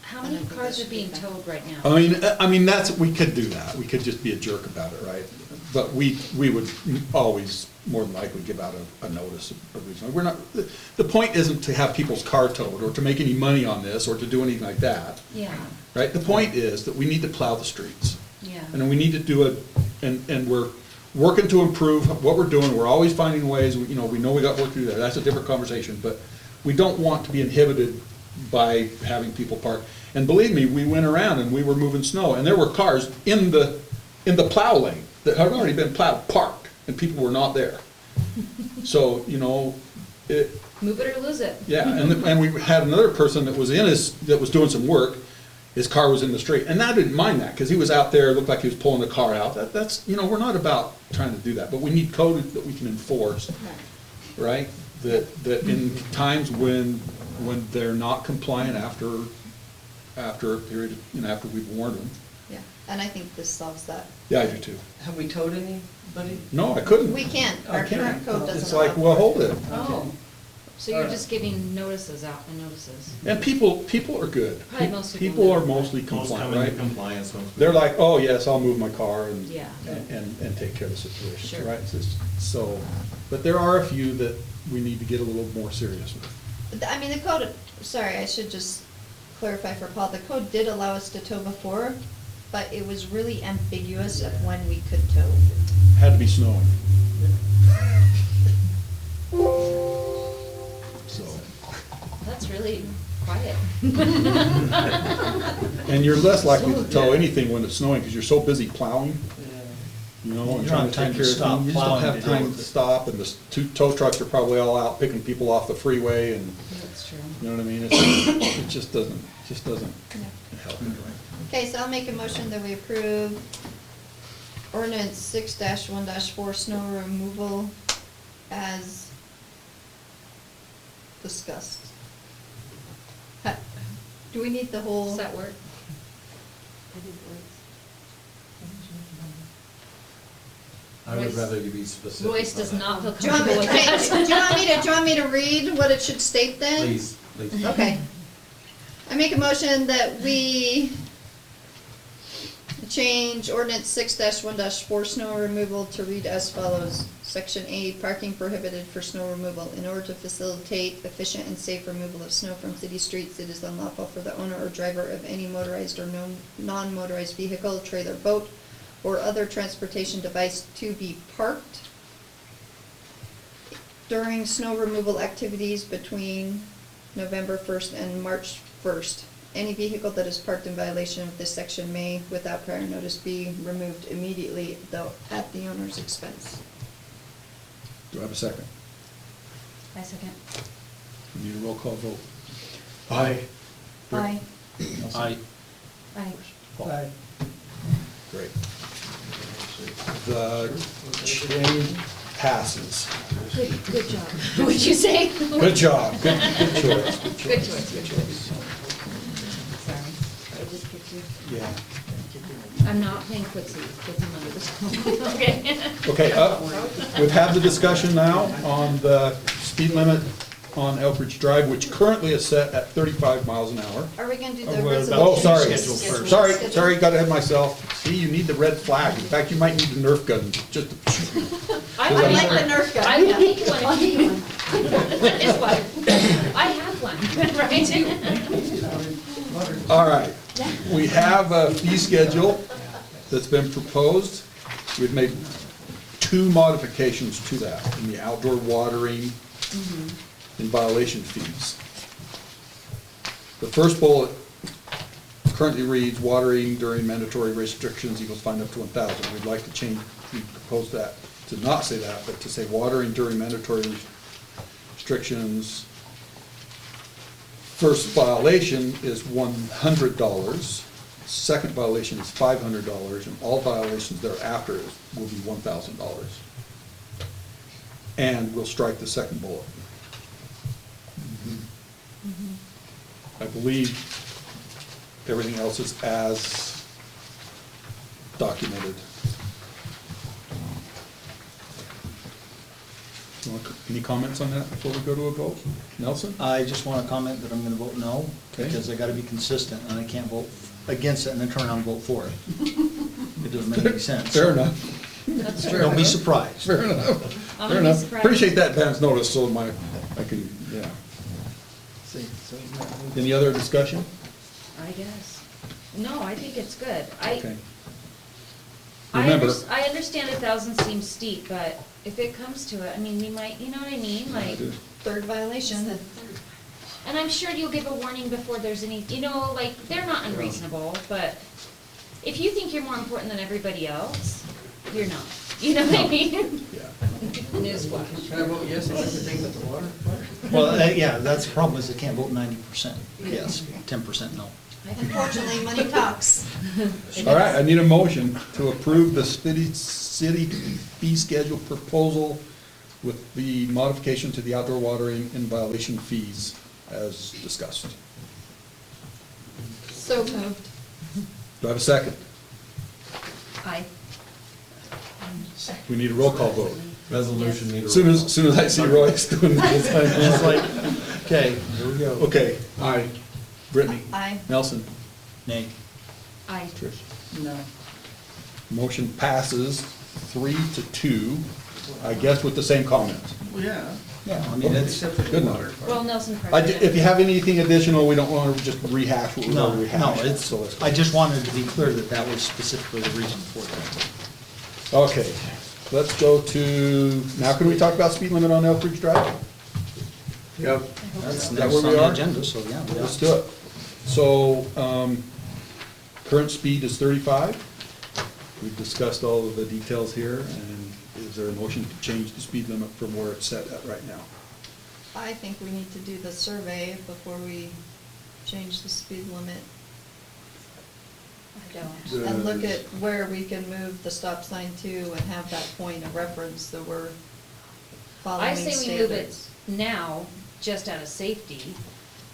How And I many think cars that are should be being fine. towed right now? I mean, that's, we could do that, we could just be a jerk about it, right? But we would always, more than likely, give out a notice of reason. We're not, the point isn't to have people's car towed, or to make any money on this, or to do anything like that, Yeah, right? The point is that we need to plow the streets. yeah. And we need to do it, and we're working to improve what we're doing, we're always finding ways, we know we got work to do there, that's a different conversation, but we don't want to be inhibited by having people park. And believe me, we went around and we were moving snow, and there were cars in the plow lane that had already been plowed, parked, and people were not there. So, Move it or lose it. yeah, and we had another person that was that was doing some work, his car was in the street, and I didn't mind that, because he was out there, it looked like he was pulling the car out, that's, we're not about trying to do that, but we need code that we can enforce, right? That in times when they're not compliant after a period, after we've warned them. Yeah, and I think this solves that. Yeah, I do too. Have we towed anybody? No, I couldn't. We can't, our I can't. current code doesn't allow. It's like, well, hold it. Oh, so you're Alright. just giving notices out and notices? And people are good. Probably most people People are do. mostly Most compliant, come into right? compliance. once we- They're like, oh, yes, I'll move my car and, Yeah. and take care of the situation, Sure. right? So, but there are a few that we need to get a little more serious with. I mean, the code, sorry, I should just clarify for Paul, the code did allow us to tow before, but it was really ambiguous of when we could tow. Had to be snowing. So, That's really quiet. and you're less likely to tow anything when it's snowing, because you're so busy plowing, You and don't trying have to time take to care of stop things. You just don't plowing have to deal time with to it. stop, and the two tow trucks are probably all out picking people off the freeway, and, That's true. you know what I mean? It just doesn't Yeah. help, right? Okay, so I'll make a motion that we approve ordinance 6-1-4 snow removal as discussed. Do we need the whole? Does that work? I would Royce- rather you be specific. Royce does on that. not feel Do you want me, comfortable with that. do you want me to read what it should state then? Please, please. Okay. I make a motion that we change ordinance 6-1-4 snow removal to read as follows. Section A, parking prohibited for snow removal. In order to facilitate efficient and safe removal of snow from city streets, it is unlawful for the owner or driver of any motorized or non-motorized vehicle, trailer, boat, or other transportation device to be parked during snow removal activities between November 1st and March 1st. Any vehicle that is parked in violation of this section may, without prior notice, be removed immediately, though at the owner's expense. Do I have a second? I second. We need a roll call vote. Aye. Aye. Aye. Aye. Aye. Great. The change passes. Good job. What'd you say? Good job. Good choice. Good choice, good choice. Sorry, I just kicked you. Yeah. I'm not playing footsie with him under the school. Okay. Okay, we've had the discussion now on the speed limit on Elbridge Drive, which currently is set at 35 miles an hour. Are we gonna do Oh, the what resolution? about Oh, sorry, schedule first? sorry, got ahead of myself. See, you need the red flag. In fact, you might need the Nerf gun, just to I like the Nerf gun. I will make one if you need one. It's what, I have one, right? All right, we have a fee schedule that's been proposed. We've made 2 modifications to that, in the outdoor watering and violation fees. The first bullet currently reads, watering during mandatory restrictions equals fine up to 1,000. We'd like to change, we propose that, to not say that, but to say watering during mandatory restrictions. First violation is $100, second violation is $500, and all violations thereafter will be $1,000. And we'll strike the second bullet. I believe everything else is as documented. Any comments on that before we go to a vote? Nelson? I just want to comment that I'm going to vote no, Okay. because I got to be consistent, and I can't vote against it and then turn around and vote for it. It doesn't make any sense. Fair enough. That's true. Don't be surprised. Fair enough. I'm Fair gonna be enough. surprised. Appreciate that advance notice, so I can, yeah. Any other discussion? I guess. No, I think it's good. I Okay. Remember, I understand 1,000 seems steep, but if it comes to it, I mean, we might, you know what I mean? Like, Third violation. and I'm sure you'll give a warning before there's any, you know, like, they're not unreasonable, but if you think you're more important than everybody else, you're not. You know what I mean? yeah. Newsflash. Can I vote yes on everything but the water part? Well, yeah, that's the problem, is I can't vote 90%, yes, 10% no. Unfortunately, money talks. All right, I need a motion to approve the city fee schedule proposal with the modification to the outdoor watering and violation fees as discussed. So moved. Do I have a second? Aye. We need a roll call vote. Resolution need a Soon roll as, soon as I see Royce doing this, It's I'm like, okay, here we go. okay, aye. Brittany? Aye. Nelson? Nay. Aye. Trish? No. Motion passes 3-2, I guess with the same comments. Well, yeah. Yeah, I mean, it's, Except for the Good water enough. part. Well, Nelson If you have anything additional, we don't want to just rehash what we've no, already no, rehashed. it's, So it's- I just wanted to be clear that that was specifically the reason for that. Okay, let's go to, now can we talk about speed limit on Elbridge Drive? Yep. That's Is that next where on we the are? agenda, so yeah. Let's do it. So, current speed is 35. We've discussed all of the details here, and is there a motion to change the speed limit from where it's set at right now? I think we need to do the survey before we change the speed limit. I don't. And look at where we can move the stop sign to and have that point of reference that we're following I standards. say we move it now, just out of safety,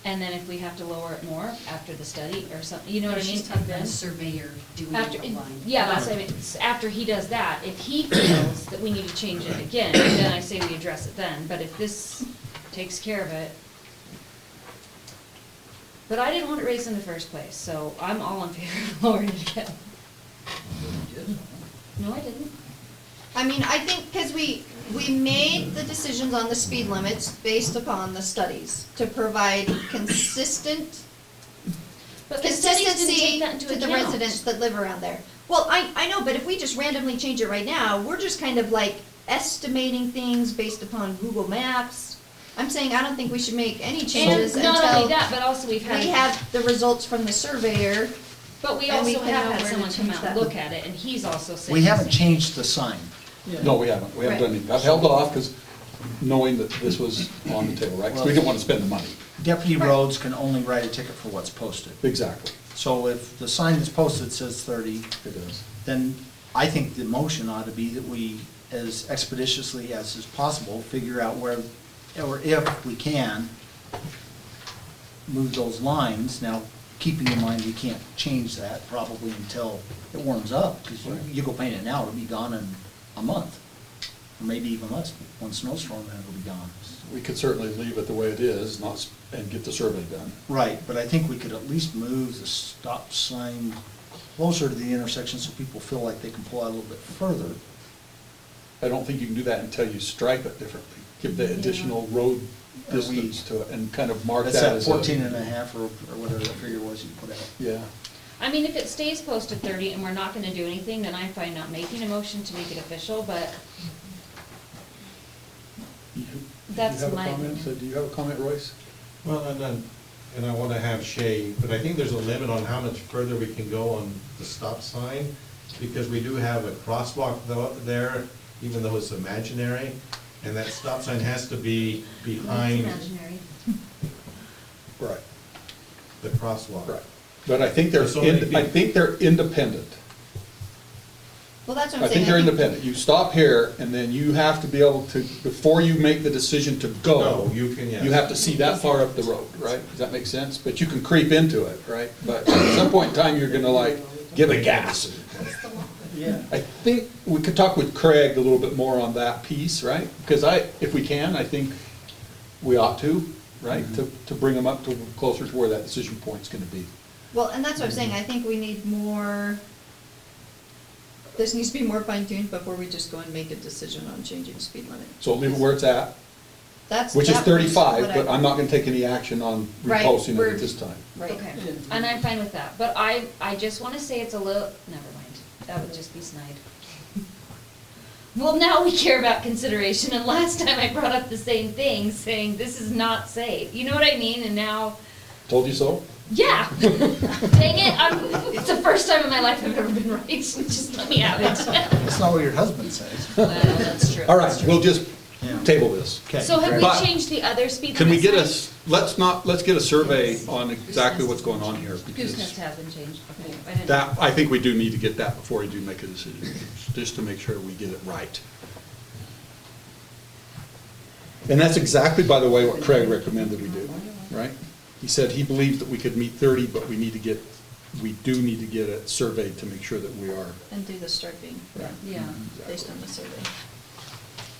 and then if we have to lower it more after the study or something, you know what I mean? She's talking about Then- a surveyor doing After, the line. yeah, that's what I mean, after he does that, if he feels that we need to change it again, then I say we address it then, but if this takes care of it. But I didn't want it raised in the first place, so I'm all in favor of lowering it again. No, I didn't. I mean, I think, because we made the decisions on the speed limits based upon the studies to provide consistent, But the studies didn't consistency take that into to the account. residents that live around there. Well, I know, but if we just randomly change it right now, we're just kind of like estimating things based upon Google Maps. I'm saying I don't think we should make any changes And not only until that, but also we've had. we have the results from the surveyor. But we and we also can have know had where to someone come change out that. and look at it, and he's also saying. We haven't the same. changed the sign. Yeah. No, we haven't done Right. anything. I've held off because knowing that this was on the table, right? Because we didn't want to spend the money. Deputy Right. roads can only write a ticket for what's posted. Exactly. So if the sign that's posted says 30, It is. then I think the motion ought to be that we, as expeditiously as is possible, figure out where, or if we can, move those lines. Now, keeping in mind, we can't change that probably until it warms up, because you go paint it now, it'll be gone in a month. or maybe even less, one snowstorm and it'll be gone. We could certainly leave it the way it is, and get the survey done. Right, but I think we could at least move the stop sign closer to the intersection so people feel like they can pull out a little bit further. I don't think you can do that until you stripe it differently. Give the additional road Are we- distance to it and kind of mark That's that at as 14 and a half or whatever that figure was you put out. Yeah. I mean, if it stays posted 30 and we're not gonna do anything, then I'm fine not making a motion to make it official, but that's Do you have a my comment? opinion. Do you have a comment, Royce? Well, and I want to have Shay, but I think there's a limit on how much further we can go on the stop sign, because we do have a crosswalk there, even though it's imaginary, and that stop sign has to be behind Imaginary. Right. the crosswalk. Right. But I think So many I think they're independent. Well, that's what I I'm saying. think they're independent. You stop here, and then you have to be able to, before you make the decision to go, No, you can, yes. you have to see that far up the road, right? Does that make sense? But you can creep into it, right? But at some point in time, you're gonna like, give it gas. Yeah. I think we could talk with Craig a little bit more on that piece, right? Because if we can, I think we ought to, right? To bring them up to closer to where that decision point's gonna be. Well, and that's what I'm saying, I think we need more, this needs to be more fine tuned before we just go and make a decision on changing speed limit. So leave it where it's at, That's. which is that was 35, what but I'm not gonna take any action on Right, reposting it we're- at this time. Right. Okay, and I'm fine with that, but I just wanna say it's a little, never mind, that would just be snide. Well, now we care about consideration, and last time I brought up the same thing, saying this is not safe, you know what I mean, and now, Told you so? yeah. Dang it, it's the first time in my life I've ever been right, just let me have it. That's not what your husband says. Well, that's true. All that's right, true. we'll just Yeah. table this. Okay. So have But- we changed the other speed limit Can we get signs? let's get a survey on exactly what's going on here, because Goosenest has been changed, okay, I didn't. that, I think we do need to get that before we do make a decision, just to make sure we get it right. And that's exactly, by the way, what Craig recommended we do, right? He said he believes that we could meet 30, but we do need to get it surveyed to make sure that we are. And do the striping, Right. Yeah. based on the survey.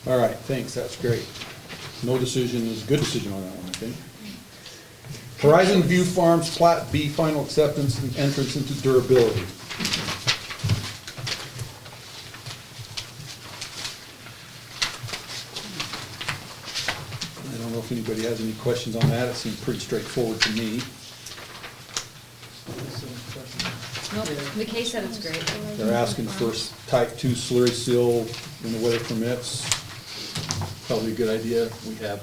All right, thanks, that's great. No decision is a good decision on that one, I think. Horizon View Farms Plat B, final acceptance and entrance into durability. I don't know if anybody has any questions on that, it seems pretty straightforward to me. Nope, McKay said it's great. They're asking for type 2 slurry seal when the weather permits. Probably a good idea, we have.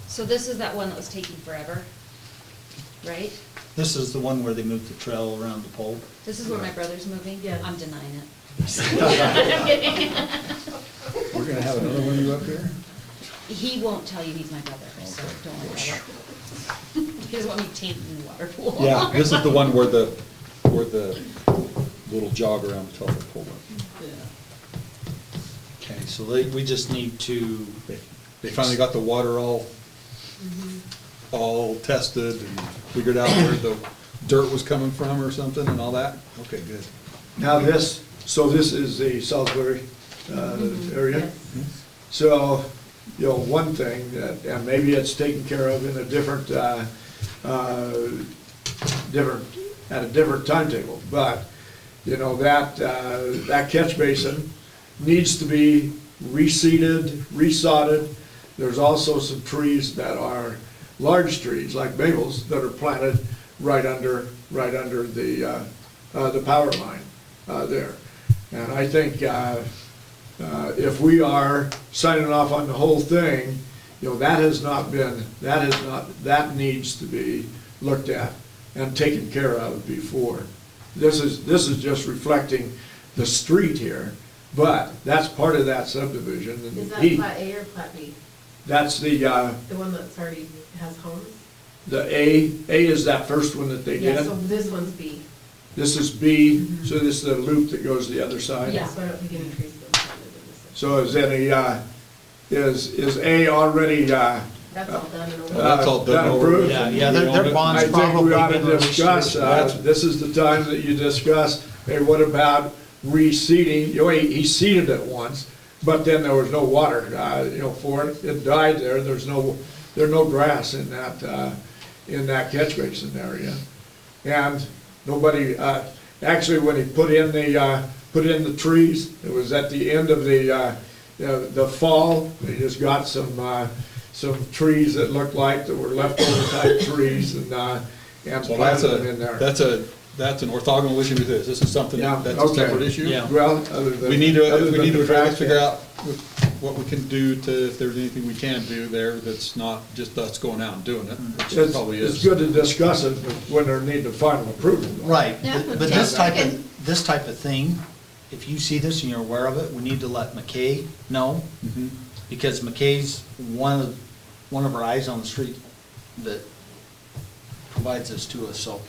So this is that one that was taking forever, right? This is the one where they moved the trail around the pole. This is where my brother's moving? Yeah. I'm denying it. I'm kidding. We're gonna have another one of you up here? He won't tell you he's my brother, so don't worry about it. He doesn't want me tainting the water pool. Yeah, this is the one where the little jog around the telephone pole went. Okay, so we just need to, They finally got the water all tested and figured out where the dirt was coming from or something and all that? Okay, good. Now this, so this is the Salisbury area. Yes. So, you know, one thing, that and maybe it's taken care of in a different, at a different timetable, but, you know, that catch basin needs to be reseeded, resodded. There's also some trees that are large trees, like maples, that are planted right under the power line there. And I think if we are signing off on the whole thing, you know, that needs to be looked at and taken care of before. This is just reflecting the street here, but that's part of that subdivision. and Is that he- Plat A or Plat B? That's the The one that's already has homes? A is that first one that they Yeah, did. so this one's B. This is B, so this is the loop that goes the other side. Yeah, so I don't think any trees have been planted in this. So is any, is A already That's all done and over. That's all done over. approved? Yeah, their bond's I think we probably ought to been released. discuss, this is the time that you discuss, hey, what about reseeding? You know, he seeded it once, but then there was no water, for it. It died there. There's no grass in that catch basin area. And nobody, actually, when he put in the trees, it was at the end of the fall. They just got some trees that looked like that were leftover type trees and Well, planted them in there. that's an orthogonal issue to this. This is something Yeah, that's a okay. separate issue. Yeah. Well, other than. We need other to, we than need to the try to fact figure that- out what we can do to, if there's anything we can do there that's not just us going out and doing it, which it probably It's is. good to discuss it when they're needing final approval. Right, Yeah, but yeah, this type okay. this type of thing, if you see this and you're aware of it, we need to let McKay know, Mhm. because McKay's one of our eyes on the street that provides this to us, so.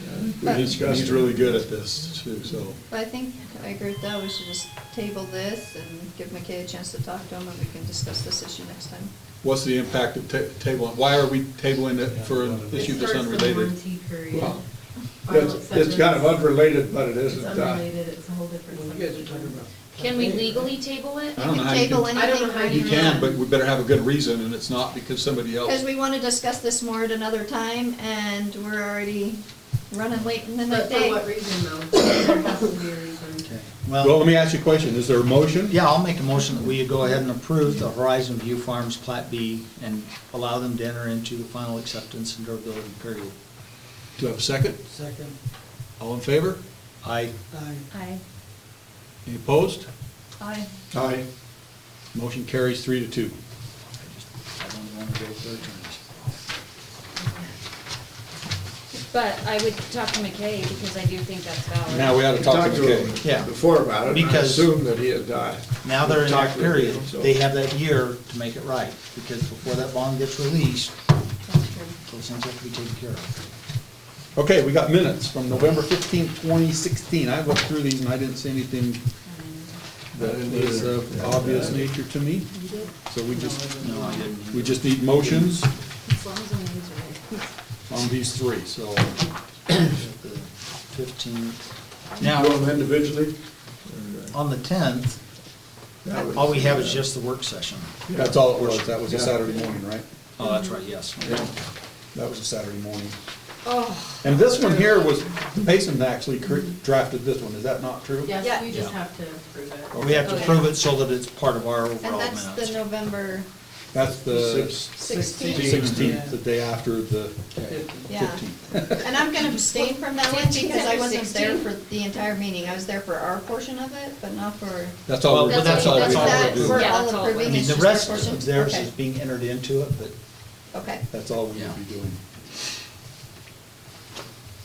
He's really good at this too, so. But I think, I agree with that, we should just table this and give McKay a chance to talk to him, and we can discuss this issue next time. What's the impact of tabling? Why are we tabling it for an issue that's It starts the unrelated? warranty period. Well, Final It's kind of acceptance. unrelated, but it It's isn't. unrelated, it's a whole different subject. Can we legally table it? I don't know how you Table can. I don't anything know how right You you now. can, but we better have a good reason, and it's not because somebody else. Because we want to discuss this more at another time, and we're already running late in the But for day. what reason though? There has to be a reason. Okay. Well, let me ask you a question. Is there a motion? Yeah, I'll make a motion that we go ahead and approve the Horizon View Farms Plat B and allow them to enter into the final acceptance and durability period. Do I have a second? Second. All in favor? I, Aye. Any opposed? Aye. Aye. Motion carries 3-2. I don't want to go third terms. But I would talk to McKay because I do think that's valid. Now we ought to talk to Talked to McKay. him Yeah. before about it, and I Because- assumed that he had died. Now they're in that Talked with period, him, so- they have that year to make it right, because before that bond gets released, those things have to be taken care of. Okay, we got minutes from November 15, 2016. I looked through these and I didn't see anything that was of obvious nature to me. So we just, No, I didn't. we just need motions As long as the names are right. on these three, so. 15th. Do Now, them individually? on the 10th, That was- all we have is just the work session. That's all it was. That was a Yeah. Saturday morning, right? Oh, that's right, yes. Yeah. That was a Saturday morning. Oh, And this one here was, Payson actually drafted this one. Is that not true? Yeah. Yes, we just Yeah. have to approve it. We have to Okay. prove it so that it's part of our and overall that's the minutes. November That's the 16th. 16th, the day after the Yeah. 15th. And I'm gonna abstain from that one because I wasn't there 16. for the entire meeting. I was there for our portion of it, but not for, That's all, Well, that's all that's we're that, doing. we're Yeah, all that's all it approving, I mean, it's the just our rest portion? of theirs Okay. is being entered into it, but Okay. That's all we Yeah. would be doing.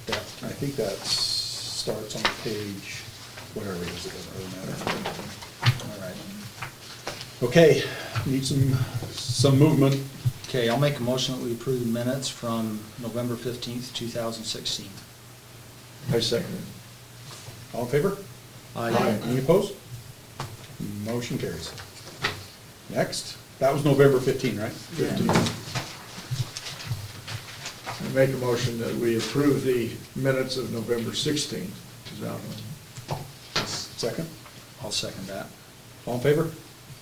That, I think that starts on page, whatever it is, it doesn't really matter. all right. Okay, need some movement. Okay, I'll make a motion that we approve the minutes from November 15th, 2016. I second it. All in favor? Any opposed? Motion carries. Next, that was November 15, right? 15. I make a motion that we approve the minutes of November 16th, 2000. Second, I'll second that. all in favor?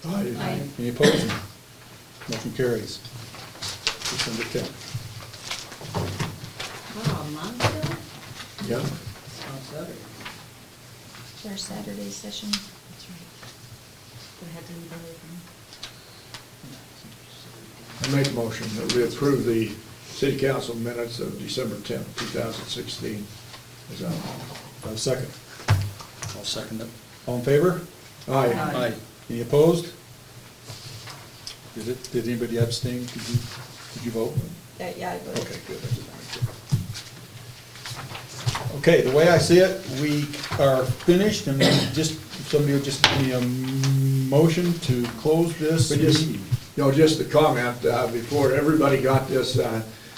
Aye. Any opposed? Motion carries. December 10th. Wow, a month ago? Yeah. On Saturday. Their Saturday session. That's right. But it had to be better than. I make a motion that we approve the city council minutes of December 10th, 2016. Is that Have a second. I'll second it. All in favor? Aye. Aye. Any opposed? Did anybody abstain? Did you vote? Yeah, I voted. Okay, good. I just wanted to- Okay, the way I see it, we are finished, and then just, somebody will just give me a motion to close this We just, meeting. just a comment, before everybody got this,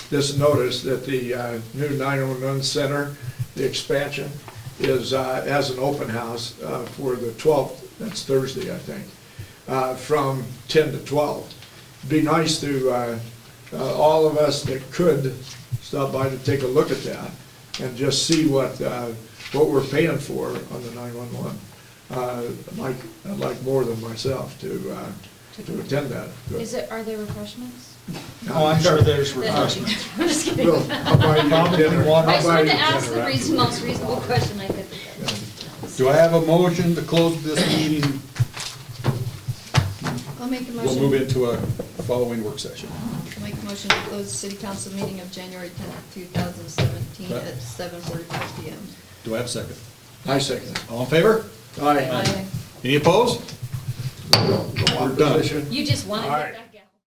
this notice that the new 911 center, the expansion, is, as an open house for the 12th, that's Thursday, I think, from 10 to 12. Be nice to all of us that could stop by to take a look at that and just see what we're paying for on the 911. I'd like more than myself to attend that. Are there refreshments? Oh, I'm sure there's refreshments. I'm just kidding. Well, I'll buy you Probably dinner. water. I I'll just buy wanted you to ask dinner the after. most reasonable question I could think of. Do I have a motion to close this meeting? I'll make a We'll motion. move into a following work session. I'll make a motion to close the city council meeting of January 10th, 2017 at 7:45 PM. Do I have a second? I second it. All in favor? Aye. Aye. Any opposed? We're done. Opposition? You just want to All get right. back